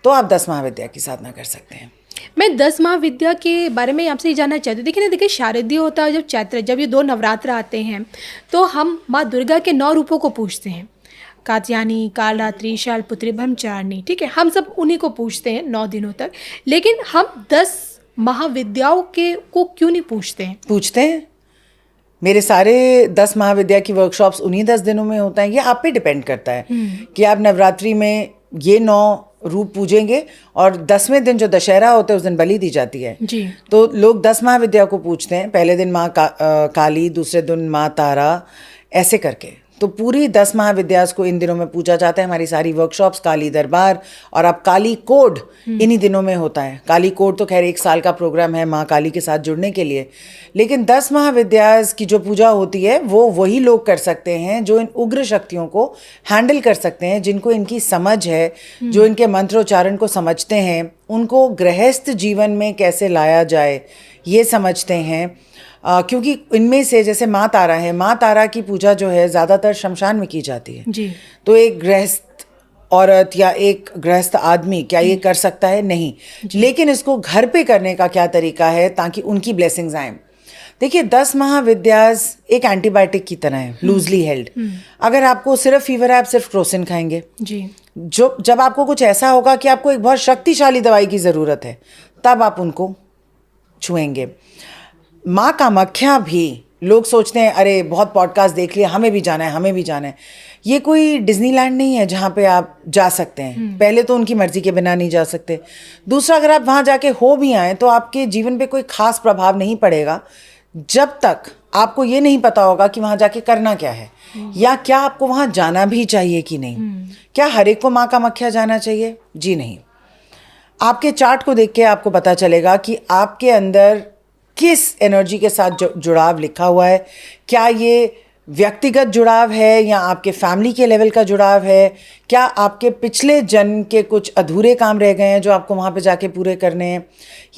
[SPEAKER 1] तो आप 10 महाविद्या की साधना कर सकते हैं।
[SPEAKER 2] मैं 10 महाविद्या के बारे में आपसे ये जानना चाहती हूँ। देखिए शारदीय होता है, जब चैत्र, जब ये 2 नवरात्र आते हैं तो हम माँ दुर्गा के 9 रूपों को पूछते हैं। कात्यायनी, कालरात्रि, शैलपुत्री, ब्रह्मचारिणी, ठीक है, हम सब उन्हीं को पूछते हैं 9 दिनों तक। लेकिन हम 10 महाविद्याओं को क्यों नहीं पूछते हैं?
[SPEAKER 1] पूछते हैं। मेरे सारे 10 महाविद्या की वर्कशॉप्स उन्हीं 10 दिनों में होता है। ये आप पे डिपेंड करता है कि आप नवरात्रि में ये 9 रूप पूजेंगे, और 10वें दिन जो दशहरा होता है उस दिन बलि दी जाती है
[SPEAKER 2] जी।
[SPEAKER 1] तो लोग 10 महाविद्या को पूछते हैं। पहले दिन माँ काली, दूसरे दिन माँ तारा, ऐसे करके। तो पूरी 10 महाविद्यास को इन दिनों में पूजा जाता है। हमारी सारी वर्कशॉप्स, काली दरबार और अब काली कोड इन्हीं दिनों में होता है। काली कोड तो खैर 1 साल का प्रोग्राम है माँ काली के साथ जुड़ने के लिए, लेकिन 10 महाविद्यास की जो पूजा होती है वो वही लोग कर सकते हैं जो इन उग्र शक्तियों को हैंडल कर सकते हैं, जिनको इनकी समझ है, जो इनके मंत्रोच्चारण को समझते हैं, उनको गृहस्थ जीवन में कैसे लाया जाए ये समझते हैं। क्योंकि इनमें से जैसे माँ तारा है, माँ तारा की पूजा जो है ज़्यादातर शमशान में की जाती है
[SPEAKER 2] जी।
[SPEAKER 1] तो एक गृहस्थ औरत या एक गृहस्थ आदमी क्या ये कर सकता है? नहीं। लेकिन इसको घर पे करने का क्या तरीका है ताकि उनकी ब्लेसिंग्स आए? देखिए 10 महाविद्यास एक एंटीबायोटिक की तरह है, लूजली हेल्ड। अगर आपको सिर्फ फीवर है, आप सिर्फ क्रोसिन खाएंगे।
[SPEAKER 2] जी।
[SPEAKER 1] जब आपको कुछ ऐसा होगा कि आपको एक बहुत शक्तिशाली दवाई की ज़रूरत है, तब आप उनको छुएंगे। माँ कामाख्या भी लोग सोचते हैं अरे बहुत पॉडकास्ट देख लिया, हमें भी जाना है, हमें भी जाना है। ये कोई डिज्नीलैंड नहीं है जहाँ पे आप जा सकते हैं। पहले तो उनकी मर्जी के बिना नहीं जा सकते। दूसरा, अगर आप वहाँ जाके हो भी आए तो आपके जीवन पे कोई खास प्रभाव नहीं पड़ेगा जब तक आपको ये नहीं पता होगा कि वहाँ जाके करना क्या है, या क्या आपको वहाँ जाना भी चाहिए कि नहीं। क्या हर एक को माँ कामाख्या जाना चाहिए? जी नहीं। आपके चार्ट को देख के आपको पता चलेगा कि आपके अंदर किस एनर्जी के साथ जुड़ाव लिखा हुआ है। क्या ये व्यक्तिगत जुड़ाव है या आपके फैमिली के लेवल का जुड़ाव है? क्या आपके पिछले जन्म के कुछ अधूरे काम रह गए हैं जो आपको वहाँ पे जाके पूरे करने हैं?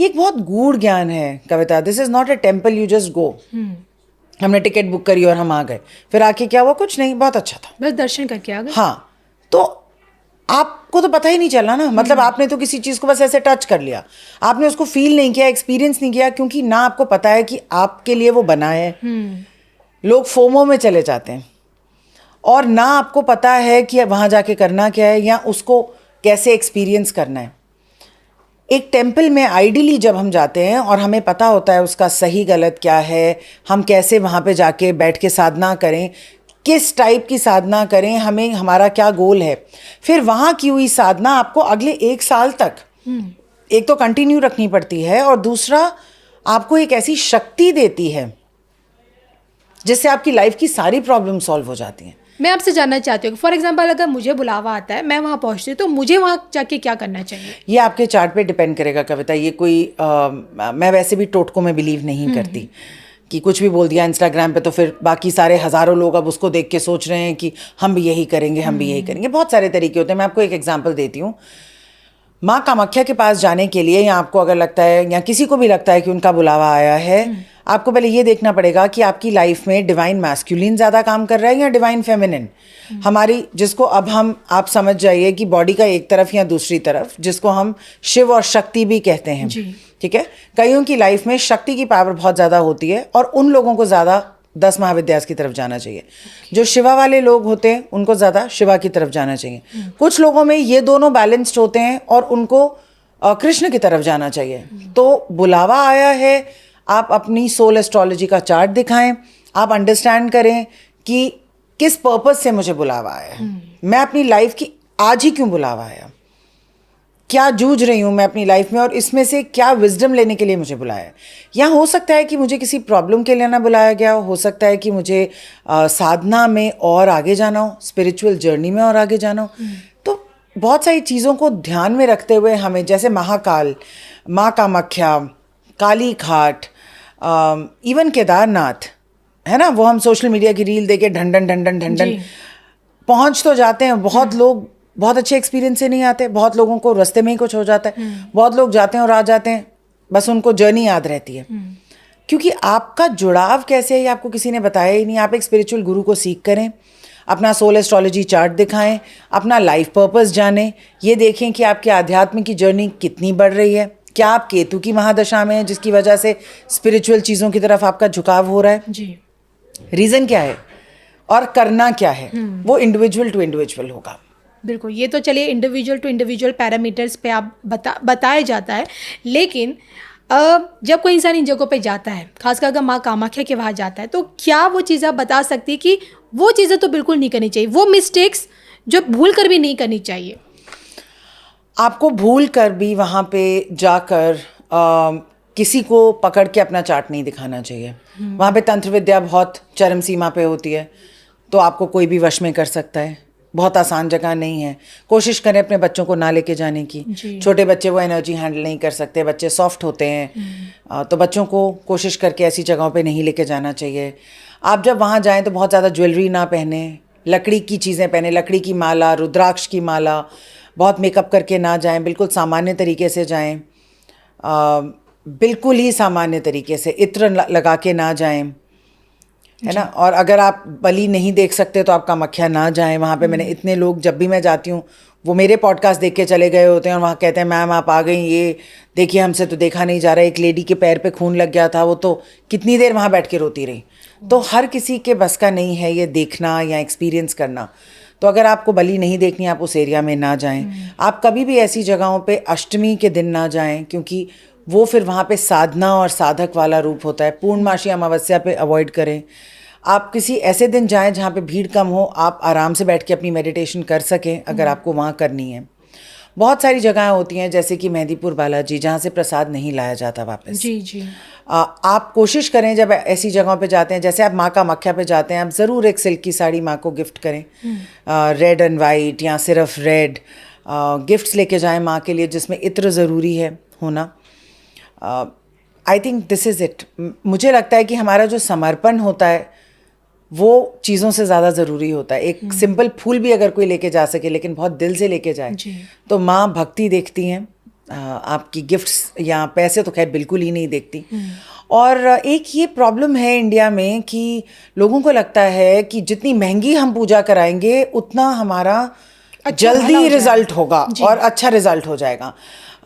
[SPEAKER 1] ये एक बहुत गूढ़ ज्ञान है कविता। This is not a temple you just go. हमने टिकट बुक करी और हम आ गए, फिर आके क्या हुआ? कुछ नहीं, बहुत अच्छा था,
[SPEAKER 2] बस दर्शन करके आ गए।
[SPEAKER 1] हाँ, तो आपको तो पता ही नहीं चला ना। मतलब आपने तो किसी चीज़ को बस ऐसे टच कर लिया, आपने उसको फील नहीं किया, एक्सपीरियंस नहीं किया, क्योंकि ना आपको पता है कि आपके लिए वो बना है। लोग फोमो में चले जाते हैं, और ना आपको पता है कि वहाँ जाके करना क्या है या उसको कैसे एक्सपीरियंस करना है। एक टेम्पल में आइडियली जब हम जाते हैं और हमें पता होता है उसका सही गलत क्या है, हम कैसे वहाँ पे जाके बैठ के साधना करें, किस टाइप की साधना करें, हमें हमारा क्या गोल है, फिर वहाँ की हुई साधना आपको अगले 1 साल तक एक तो कंटिन्यू रखनी पड़ती है, और दूसरा आपको एक ऐसी शक्ति देती है जिससे आपकी लाइफ की सारी प्रॉब्लम सॉल्व हो जाती हैं।
[SPEAKER 2] मैं आपसे जानना चाहती हूँ, फॉर एग्जाम्पल अगर मुझे बुलावा आता है, मैं वहाँ पहुँचती हूँ, तो मुझे वहाँ जाके क्या करना चाहिए?
[SPEAKER 1] ये आपके चार्ट पे डिपेंड करेगा कविता। ये कोई मैं वैसे भी टोटकों में बिलीव नहीं करती कि कुछ भी बोल दिया इंस्टाग्राम पे तो फिर बाकी सारे हज़ारों लोग अब उसको देख के सोच रहे हैं कि हम भी यही करेंगे, हम भी यही करेंगे। बहुत सारे तरीके होते हैं। मैं आपको एक एग्जांपल देती हूँ। माँ कामाख्या के पास जाने के लिए, या आपको अगर लगता है या किसी को भी लगता है कि उनका बुलावा आया है, आपको पहले ये देखना पड़ेगा कि आपकी लाइफ में डिवाइन मैस्कुलिन ज़्यादा काम कर रहा है या डिवाइन फेमिनिन। हमारी, जिसको अब आप समझ जाइए कि बॉडी का एक तरफ या दूसरी तरफ, जिसको हम शिव और शक्ति भी कहते हैं, ठीक है। कईयों की लाइफ में शक्ति की पावर बहुत ज़्यादा होती है और उन लोगों को ज़्यादा 10 महाविद्यास की तरफ जाना चाहिए। जो शिवा वाले लोग होते हैं उनको ज़्यादा शिवा की तरफ जाना चाहिए। कुछ लोगों में ये दोनों बैलेंस्ड होते हैं और उनको कृष्ण की तरफ जाना चाहिए। तो बुलावा आया है, आप अपनी सोल एस्ट्रोलॉजी का चार्ट दिखाएं, आप अंडरस्टैंड करें कि किस पर्पस से मुझे बुलावा आया है, मैं अपनी लाइफ की आज ही क्यों बुलावा आया, क्या जूझ रही हूँ मैं अपनी लाइफ में और इसमें से क्या विजडम लेने के लिए मुझे बुलाया है। या हो सकता है कि मुझे किसी प्रॉब्लम के लिए ना बुलाया गया हो सकता है कि मुझे साधना में और आगे जाना हो, स्पिरिचुअल जर्नी में और आगे जाना हो। तो बहुत सारी चीज़ों को ध्यान में रखते हुए हमें, जैसे महाकाल, माँ कामाख्या, काली घाट, इवन केदारनाथ है ना, वो हम सोशल मीडिया की रील देके ढंडन ढंडन ढंडन पहुंच तो जाते हैं। बहुत लोग बहुत अच्छे एक्सपीरियंस से नहीं आते, बहुत लोगों को रास्ते में ही कुछ हो जाता है, बहुत लोग जाते हैं और आ जाते हैं, बस उनको जर्नी याद रहती है। क्योंकि आपका जुड़ाव कैसे है ये आपको किसी ने बताया ही नहीं। आप एक स्पिरिचुअल गुरु को सीख करें, अपना सोल एस्ट्रोलॉजी चार्ट दिखाएं, अपना लाइफ पर्पस जानें, ये देखें कि आपके आध्यात्म की जर्नी कितनी बढ़ रही है। क्या आप केतु की महादशा में हैं जिसकी वजह से स्पिरिचुअल चीज़ों की तरफ आपका झुकाव हो रहा है
[SPEAKER 2] जी,
[SPEAKER 1] रीज़न क्या है और करना क्या है, वो इंडिविजुअल टू इंडिविजुअल होगा।
[SPEAKER 2] बिल्कुल। ये तो चलिए इंडिविजुअल टू इंडिविजुअल पैरामीटर्स पे आप बताया जाता है, लेकिन जब कोई इंसान इन जगहों पे जाता है, खासकर अगर माँ कामाख्या के वहाँ जाता है, तो क्या वो चीज़ आप बता सकती है कि वो चीज़ें तो बिल्कुल नहीं करनी चाहिए, वो मिस्टेक्स जो भूल कर भी नहीं करनी चाहिए?
[SPEAKER 1] आपको भूल कर भी वहाँ पे जाकर किसी को पकड़ के अपना चार्ट नहीं दिखाना चाहिए। वहाँ पे तंत्र विद्या बहुत चरम सीमा पे होती है, तो आपको कोई भी वश में कर सकता है। बहुत आसान जगह नहीं है। कोशिश करें अपने बच्चों को ना लेके जाने की। छोटे बच्चे वो एनर्जी हैंडल नहीं कर सकते, बच्चे सॉफ्ट होते हैं, तो बच्चों को कोशिश करके ऐसी जगहों पे नहीं लेके जाना चाहिए। आप जब वहाँ जाएं तो बहुत ज़्यादा ज्वेलरी ना पहने, लकड़ी की चीज़ें पहने, लकड़ी की माला, रुद्राक्ष की माला, बहुत मेकअप करके ना जाएं, बिल्कुल सामान्य तरीके से जाएं, बिल्कुल ही सामान्य तरीके से, इत्र लगा के ना जाएं, है ना। और अगर आप बलि नहीं देख सकते तो आप कामाख्या ना जाएं। वहाँ पे मैंने इतने लोग, जब भी मैं जाती हूँ वो मेरे पॉडकास्ट देख के चले गए होते हैं और वहाँ कहते हैं मैम आप आ गई, ये देखिए हमसे तो देखा नहीं जा रहा। एक लेडी के पैर पे खून लग गया था, वो तो कितनी देर वहाँ बैठ के रोती रही। तो हर किसी के बस का नहीं है ये देखना या एक्सपीरियंस करना। तो अगर आपको बलि नहीं देखनी, आप उस एरिया में ना जाएं। आप कभी भी ऐसी जगहों पे अष्टमी के दिन ना जाएं, क्योंकि वो फिर वहाँ पे साधना और साधक वाला रूप होता है। पूर्णमासी अमावस्या पे अवॉइड करें। आप किसी ऐसे दिन जाएं जहाँ पे भीड़ कम हो, आप आराम से बैठ के अपनी मेडिटेशन कर सकें अगर आपको वहाँ करनी है। बहुत सारी जगहें होती हैं जैसे कि मेहंदीपुर बालाजी, जहाँ से प्रसाद नहीं लाया जाता वापस।
[SPEAKER 2] जी जी।
[SPEAKER 1] आप कोशिश करें जब ऐसी जगहों पे जाते हैं, जैसे आप माँ कामाख्या पे जाते हैं, आप ज़रूर एक सिल्क की साड़ी माँ को गिफ्ट करें, रेड एंड वाइट या सिर्फ रेड गिफ्ट्स लेके जाएं माँ के लिए, जिसमें इत्र ज़रूरी है होना। I think this is it. मुझे लगता है कि हमारा जो समर्पण होता है वो चीज़ों से ज़्यादा ज़रूरी होता है। एक सिंपल फूल भी अगर कोई लेके जा सके, लेकिन बहुत दिल से लेके जाए, तो माँ भक्ति देखती हैं, आपकी गिफ्ट्स या पैसे तो खैर बिल्कुल ही नहीं देखती। और एक ये प्रॉब्लम है इंडिया में कि लोगों को लगता है कि जितनी महंगी हम पूजा कराएंगे उतना हमारा जल्दी रिजल्ट होगा और अच्छा रिजल्ट हो जाएगा।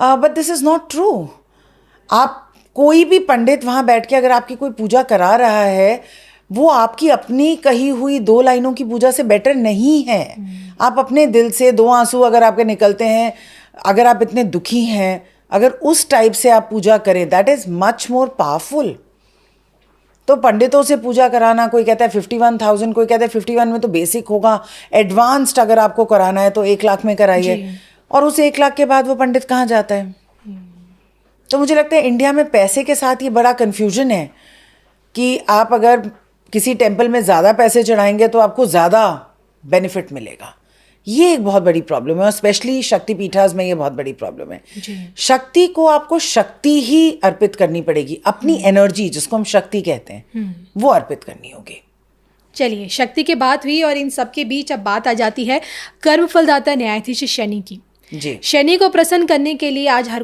[SPEAKER 1] But this is not true. आप कोई भी पंडित वहाँ बैठ के अगर आपकी कोई पूजा करा रहा है, वो आपकी अपनी कही हुई 2 लाइनों की पूजा से बेटर नहीं है। आप अपने दिल से 2 आंसू अगर आपके निकलते हैं, अगर आप इतने दुखी हैं, अगर उस टाइप से आप पूजा करें, that is much more powerful. तो पंडितों से पूजा कराना, कोई कहता है 51,000, कोई कहता है 51 में तो बेसिक होगा, एडवांस्ड अगर आपको कराना है तो 1 लाख में कराइए, और उस 1 लाख के बाद वो पंडित कहाँ जाता है? तो मुझे लगता है इंडिया में पैसे के साथ ये बड़ा कन्फ्यूजन है कि आप अगर किसी टेम्पल में ज़्यादा पैसे चढ़ाएंगे तो आपको ज़्यादा बेनिफिट मिलेगा। ये एक बहुत बड़ी प्रॉब्लम है, और स्पेशली शक्तिपीठास में ये बहुत बड़ी प्रॉब्लम है। शक्ति को आपको शक्ति ही अर्पित करनी पड़ेगी, अपनी एनर्जी जिसको हम शक्ति कहते हैं वो अर्पित करनी होगी।
[SPEAKER 2] चलिए, शक्ति की बात हुई और इन सब के बीच अब बात आ जाती है कर्म फलदाता न्यायाधीश शनि की।
[SPEAKER 1] जी।
[SPEAKER 2] शनि को प्रसन्न करने के लिए आज हर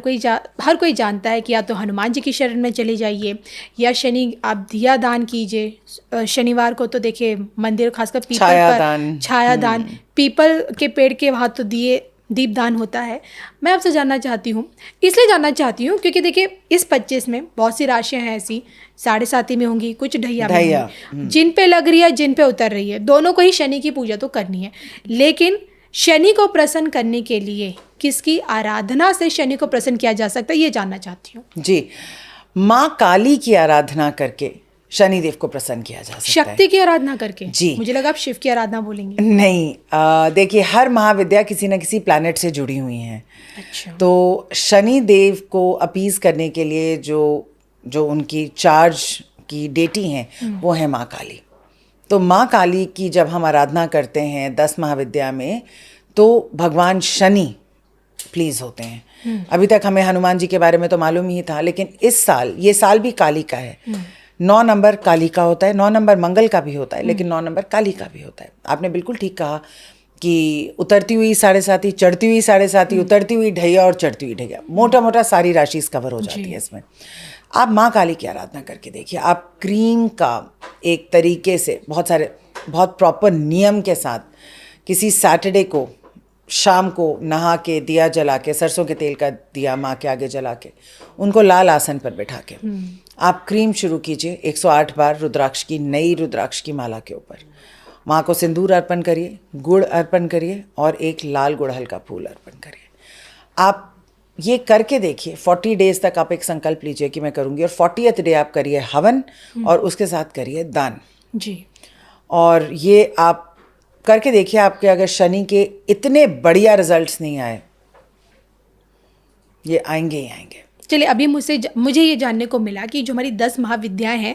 [SPEAKER 2] कोई जानता है कि या तो हनुमान जी की शरण में चले जाइए, या शनि आप दिया दान कीजिए। शनिवार को तो देखिए मंदिर, खासकर पीपल पर छाया दान, पीपल के पेड़ के वहाँ तो दिए दीपदान होता है। मैं आपसे जानना चाहती हूँ, इसलिए जानना चाहती हूँ क्योंकि देखिए इस 25 में बहुत सी राशियाँ हैं ऐसी, 7.5 में होंगी, कुछ ढैया में होंगी, जिन पे लग रही है, जिन पे उतर रही है। दोनों को ही शनि की पूजा तो करनी है, लेकिन शनि को प्रसन्न करने के लिए किसकी आराधना से शनि को प्रसन्न किया जा सकता है, ये जानना चाहती हूँ।
[SPEAKER 1] जी, माँ काली की आराधना करके शनिदेव को प्रसन्न किया जा सकता है।
[SPEAKER 2] शक्ति की आराधना करके?
[SPEAKER 1] जी,
[SPEAKER 2] मुझे लगा आप शिव की आराधना बोलेंगे।
[SPEAKER 1] नहीं, देखिए हर महाविद्या किसी न किसी प्लैनेट से जुड़ी हुई हैं।
[SPEAKER 2] अच्छा।
[SPEAKER 1] तो शनिदेव को अपीज करने के लिए जो उनकी चार्ज की डेटी हैं वो है माँ काली। तो माँ काली की जब हम आराधना करते हैं 10 महाविद्या में, तो भगवान शनि प्लीज होते हैं। अभी तक हमें हनुमान जी के बारे में तो मालूम ही था, लेकिन इस साल, ये साल भी काली का है। 9 नंबर काली का होता है, 9 नंबर मंगल का भी होता है, लेकिन 9 नंबर काली का भी होता है। आपने बिल्कुल ठीक कहा कि उतरती हुई 7.5, चढ़ती हुई 7.5, उतरती हुई ढैया और चढ़ती हुई ढैया, मोटा मोटा सारी राशि कवर हो जाती है इसमें। आप माँ काली की आराधना करके देखिए, आप क्रीम का एक तरीके से बहुत प्रॉपर नियम के साथ किसी सैटरडे को शाम को नहा के, दिया जला के, सरसों के तेल का दिया माँ के आगे जला के, उनको लाल आसन पर बैठा के आप क्रीम शुरू कीजिए 108 बार रुद्राक्ष की, नई रुद्राक्ष की माला के ऊपर। माँ को सिंदूर अर्पण करिए, गुड़ अर्पण करिए और एक लाल गुड़हल का फूल अर्पण करिए। आप ये करके देखिए, 40 डेज तक आप एक संकल्प लीजिए कि मैं करूँगी, और 40th डे आप करिए हवन और उसके साथ करिए दान
[SPEAKER 2] जी।
[SPEAKER 1] और ये आप करके देखिए, आपके अगर शनि के इतने बढ़िया रिजल्ट्स नहीं आए, ये आएंगे ही आएंगे।
[SPEAKER 2] चलिए, अभी मुझे ये जानने को मिला कि जो हमारी 10 महाविद्याएं हैं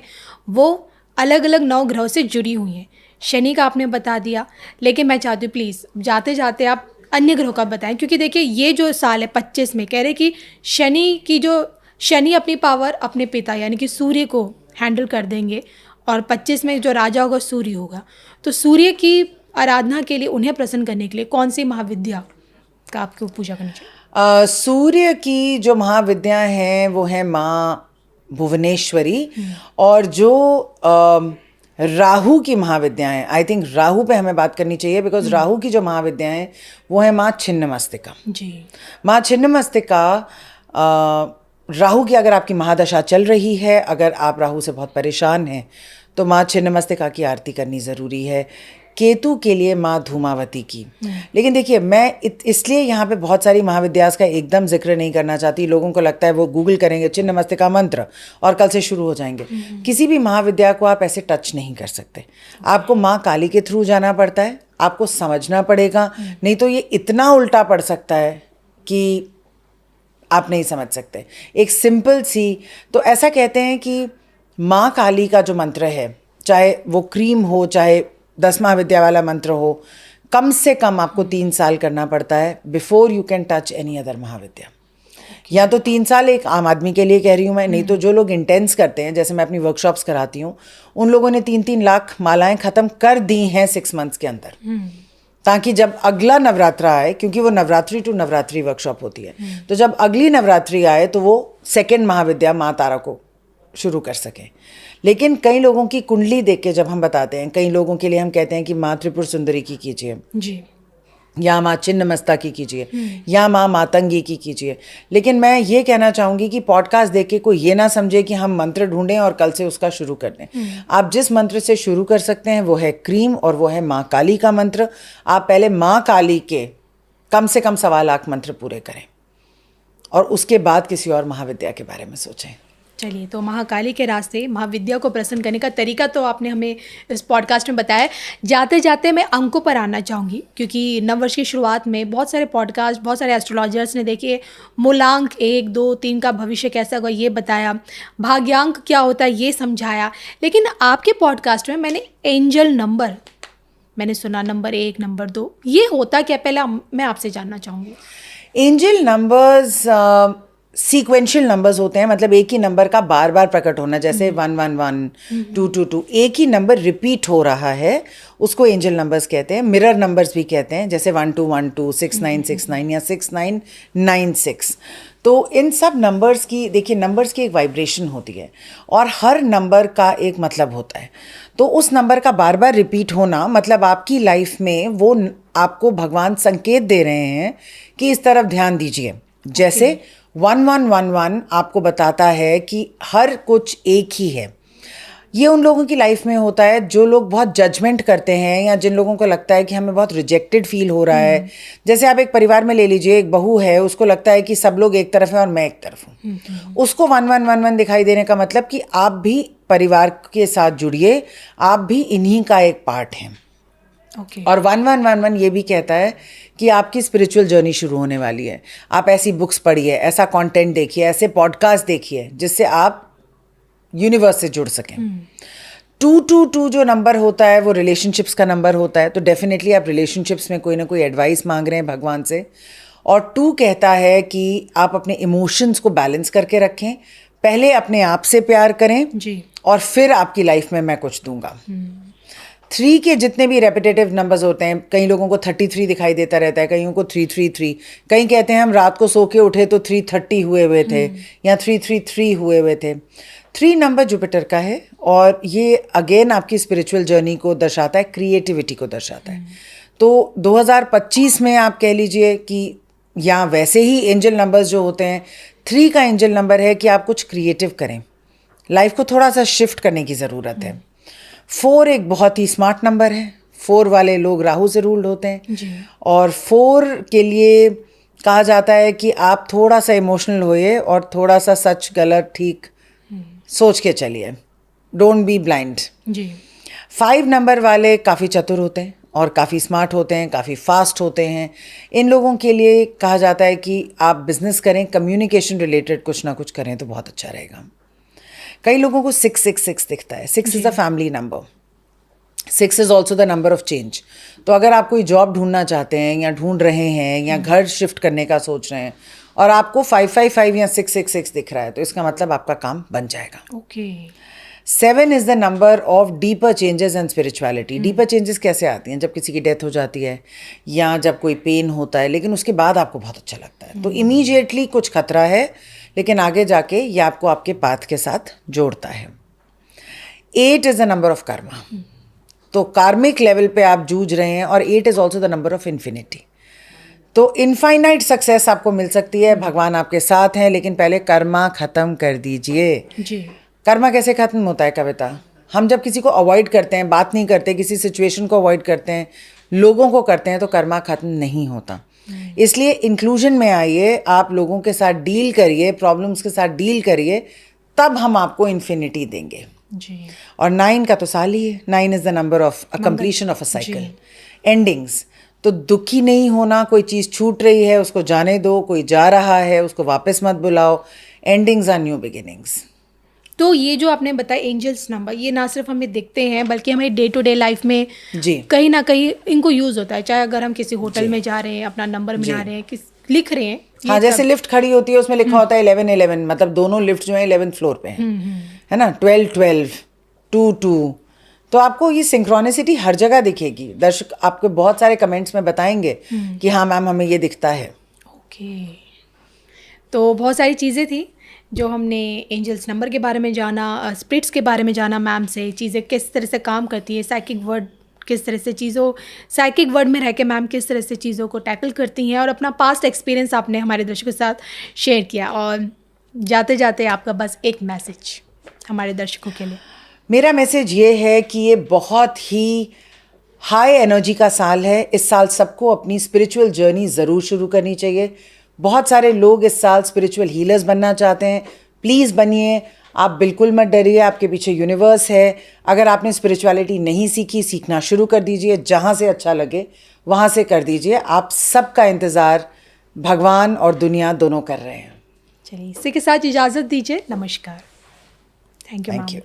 [SPEAKER 2] वो अलग अलग 9 ग्रहों से जुड़ी हुई हैं। शनि का आपने बता दिया, लेकिन मैं चाहती हूँ प्लीज़ जाते जाते आप अन्य ग्रहों का बताएं, क्योंकि देखिए ये जो साल है 25 में कह रहे कि शनि अपनी पावर अपने पिता यानी कि सूर्य को हैंडल कर देंगे, और 25 में जो राजा होगा सूर्य होगा। तो सूर्य की आराधना के लिए, उन्हें प्रसन्न करने के लिए कौन सी महाविद्या का आपको पूजा करनी चाहिए?
[SPEAKER 1] सूर्य की जो महाविद्या हैं वो है माँ भुवनेश्वरी, और जो राहु की महाविद्याएं, आई थिंक राहु पे हमें बात करनी चाहिए, बिकॉज राहु की जो महाविद्याएं वो है माँ छिन्नमस्तिका।
[SPEAKER 2] जी।
[SPEAKER 1] माँ छिन्नमस्तिका, राहु की अगर आपकी महादशा चल रही है, अगर आप राहु से बहुत परेशान हैं, तो माँ छिन्नमस्तिका की आरती करनी ज़रूरी है। केतु के लिए माँ धूमावती की। लेकिन देखिए, मैं इसलिए यहाँ पे बहुत सारी महाविद्यास का एकदम जिक्र नहीं करना चाहती। लोगों को लगता है वो गूगल करेंगे छिन्नमस्तिका मंत्र और कल से शुरू हो जाएंगे। किसी भी महाविद्या को आप ऐसे टच नहीं कर सकते। आपको माँ काली के थ्रू जाना पड़ता है, आपको समझना पड़ेगा, नहीं तो ये इतना उल्टा पड़ सकता है कि आप नहीं समझ सकते। एक सिंपल सी, तो ऐसा कहते हैं कि माँ काली का जो मंत्र है, चाहे वो क्रीम हो, चाहे 10 महाविद्या वाला मंत्र हो, कम से कम आपको 3 साल करना पड़ता है before you can touch any other महाविद्या। या तो 3 साल एक आम आदमी के लिए कह रही हूँ मैं, नहीं तो जो लोग इंटेंस करते हैं, जैसे मैं अपनी वर्कशॉप्स कराती हूँ, उन लोगों ने 3-3 लाख मालाएं ख़त्म कर दी हैं 6 मंथ्स के अंदर, ताकि जब अगला नवरात्रा आए, क्योंकि वो नवरात्रि टू नवरात्रि वर्कशॉप होती है, तो जब अगली नवरात्रि आए तो वो 2nd महाविद्या माँ तारा को शुरू कर सकें। लेकिन कई लोगों की कुंडली देख के जब हम बताते हैं, कई लोगों के लिए हम कहते हैं कि माँ त्रिपुर सुंदरी की कीजिए
[SPEAKER 2] जी,
[SPEAKER 1] या माँ छिन्नमस्ता की कीजिए, या माँ मातंगी की कीजिए। लेकिन मैं ये कहना चाहूँगी कि पॉडकास्ट देख के कोई ये ना समझे कि हम मंत्र ढूंढें और कल से उसका शुरू कर दें। आप जिस मंत्र से शुरू कर सकते हैं वो है क्रीम, और वो है माँ काली का मंत्र। आप पहले माँ काली के कम से कम 1.25 लाख मंत्र पूरे करें और उसके बाद किसी और महाविद्या के बारे में सोचें।
[SPEAKER 2] चलिए, तो महाकाली के रास्ते महाविद्या को प्रसन्न करने का तरीका तो आपने हमें इस पॉडकास्ट में बताया। जाते जाते मैं अंकों पर आना चाहूँगी, क्योंकि नववर्ष की शुरुआत में बहुत सारे पॉडकास्ट, बहुत सारे एस्ट्रोलॉजर्स ने देखिए मूलांक 1, 2, 3 का भविष्य कैसा होगा ये बताया, भाग्यांक क्या होता है ये समझाया। लेकिन आपके पॉडकास्ट में मैंने एंजल नंबर, मैंने सुना नंबर 1, नंबर 2, ये होता क्या, पहले मैं आपसे जानना चाहूँगी।
[SPEAKER 1] एंजल नंबर्स सीक्वेंशियल नंबर्स होते हैं, मतलब एक ही नंबर का बार बार प्रकट होना, जैसे 111, 222, एक ही नंबर रिपीट हो रहा है, उसको एंजल नंबर्स कहते हैं। मिरर नंबर्स भी कहते हैं, जैसे 1212, 6969 या 6996। तो इन सब नंबर्स की, देखिए नंबर्स की एक वाइब्रेशन होती है और हर नंबर का एक मतलब होता है। तो उस नंबर का बार बार रिपीट होना मतलब आपकी लाइफ में वो आपको भगवान संकेत दे रहे हैं कि इस तरफ ध्यान दीजिए। जैसे 1111 आपको बताता है कि हर कुछ एक ही है। ये उन लोगों की लाइफ में होता है जो लोग बहुत जजमेंट करते हैं या जिन लोगों को लगता है कि हमें बहुत रिजेक्टेड फील हो रहा है। जैसे आप एक परिवार में ले लीजिए, एक बहू है, उसको लगता है कि सब लोग एक तरफ हैं और मैं एक तरफ हूँ। उसको 1111 दिखाई देने का मतलब कि आप भी परिवार के साथ जुड़िए, आप भी इन्हीं का एक पार्ट हैं। और 1111 ये भी कहता है कि आपकी स्पिरिचुअल जर्नी शुरू होने वाली है। आप ऐसी बुक्स पढ़िए, ऐसा कंटेंट देखिए, ऐसे पॉडकास्ट देखिए जिससे आप यूनिवर्स से जुड़ सकें। 222 जो नंबर होता है वो रिलेशनशिप्स का नंबर होता है, तो डेफिनेटली आप रिलेशनशिप्स में कोई ना कोई एडवाइस मांग रहे हैं भगवान से। और 2 कहता है कि आप अपने इमोशंस को बैलेंस करके रखें, पहले अपने आप से प्यार करें
[SPEAKER 2] जी,
[SPEAKER 1] और फिर आपकी लाइफ में मैं कुछ दूंगा। 3 के जितने भी रेपिटेटिव नंबर्स होते हैं, कई लोगों को 33 दिखाई देता रहता है, कईयों को 333, कई कहते हैं हम रात को सो के उठे तो 330 हुए थे या 333 हुए थे। 3 नंबर जुपिटर का है और ये अगेन आपकी स्पिरिचुअल जर्नी को दर्शाता है, क्रिएटिविटी को दर्शाता है। तो 2025 में आप कह लीजिए कि, या वैसे ही एंजल नंबर्स जो होते हैं, 3 का एंजल नंबर है कि आप कुछ क्रिएटिव करें, लाइफ को थोड़ा सा शिफ्ट करने की ज़रूरत है। 4 एक बहुत ही स्मार्ट नंबर है, 4 वाले लोग राहु से रूल्ड होते हैं
[SPEAKER 2] जी।
[SPEAKER 1] और 4 के लिए कहा जाता है कि आप थोड़ा सा इमोशनल होइए और थोड़ा सा सच गलत ठीक सोच के चलिए, डोंट बी ब्लाइंड।
[SPEAKER 2] जी।
[SPEAKER 1] 5 नंबर वाले काफ़ी चतुर होते हैं और काफ़ी स्मार्ट होते हैं, काफ़ी फास्ट होते हैं। इन लोगों के लिए कहा जाता है कि आप बिजनेस करें, कम्युनिकेशन रिलेटेड कुछ ना कुछ करें तो बहुत अच्छा रहेगा। कई लोगों को 666 दिखता है। 6 is a family number, 6 is also the number of change. तो अगर आप कोई जॉब ढूंढना चाहते हैं या ढूंढ रहे हैं या घर शिफ्ट करने का सोच रहे हैं और आपको 555 या 666 दिख रहा है, तो इसका मतलब आपका काम बन जाएगा।
[SPEAKER 2] Okay.
[SPEAKER 1] 7 is the number of deeper changes and spirituality. Deeper changes कैसे आती हैं? जब किसी की डेथ हो जाती है या जब कोई पेन होता है, लेकिन उसके बाद आपको बहुत अच्छा लगता है, तो इमीडिएटली कुछ खतरा है, लेकिन आगे जाके ये आपको आपके पाथ के साथ जोड़ता है। 8 is the number of Karma. तो कार्मिक लेवल पे आप जूझ रहे हैं और 8 is also the number of infinity. तो इनफाइनाइट सक्सेस आपको मिल सकती है, भगवान आपके साथ हैं, लेकिन पहले कर्मा ख़त्म कर दीजिए।
[SPEAKER 2] जी।
[SPEAKER 1] कर्मा कैसे ख़त्म होता है कविता? हम जब किसी को अवॉइड करते हैं, बात नहीं करते, किसी सिचुएशन को अवॉइड करते हैं, लोगों को करते हैं, तो कर्मा ख़त्म नहीं होता। इसलिए इंक्लूजन में आइए, आप लोगों के साथ डील करिए, प्रॉब्लम्स के साथ डील करिए, तब हम आपको इन्फिनिटी देंगे।
[SPEAKER 2] जी।
[SPEAKER 1] और 9 का तो साल ही है। 9 is the number of a completion of a cycle, endings. तो दुखी नहीं होना, कोई चीज़ छूट रही है उसको जाने दो, कोई जा रहा है उसको वापस मत बुलाओ। Endings are new beginnings.
[SPEAKER 2] तो ये जो आपने बताया एंजल्स नंबर, ये ना सिर्फ हमें दिखते हैं बल्कि हमें डे टू डे लाइफ में
[SPEAKER 1] जी
[SPEAKER 2] कहीं ना कहीं इनको यूज़ होता है। चाहे अगर हम किसी होटल में जा रहे हैं, अपना नंबर
[SPEAKER 1] जी।
[SPEAKER 2] मिला रहे हैं, लिख रहे हैं,
[SPEAKER 1] हाँ, जैसे लिफ्ट खड़ी होती है उसमें लिखा होता है 1111, मतलब दोनों लिफ्ट जो है 11th फ्लोर पे हैं, है ना। 1212, 22। तो आपको ये सिंक्रोनिसिटी हर जगह दिखेगी। दर्शक आपको बहुत सारे कमेंट्स में बताएंगे कि हाँ मैम हमें ये दिखता है।
[SPEAKER 2] ओके। तो बहुत सारी चीज़ें थी जो हमने एंजल्स नंबर के बारे में जाना, स्पिरिट्स के बारे में जाना मैम से, चीज़ें किस तरह से काम करती है, साइकिक वर्ड किस तरह से साइकिक वर्ड में रह के मैम किस तरह से चीज़ों को टैकल करती हैं, और अपना पास्ट एक्सपीरियंस आपने हमारे दर्शकों के साथ शेयर किया। और जाते जाते आपका बस एक मैसेज हमारे दर्शकों के लिए।
[SPEAKER 1] मेरा मैसेज ये है कि ये बहुत ही हाई एनर्जी का साल है। इस साल सबको अपनी स्पिरिचुअल जर्नी ज़रूर शुरू करनी चाहिए। बहुत सारे लोग इस साल स्पिरिचुअल हीलर्स बनना चाहते हैं, प्लीज़ बनिए। आप बिल्कुल मत डरिए, आपके पीछे यूनिवर्स है। अगर आपने स्पिरिचुअलिटी नहीं सीखी, सीखना शुरू कर दीजिए। जहाँ से अच्छा लगे वहाँ से कर दीजिए। आप सबका इंतज़ार भगवान और दुनिया दोनों कर रहे हैं।
[SPEAKER 2] चलिए, इसी के साथ इजाज़त दीजिए। नमस्कार। Thank you ma'am.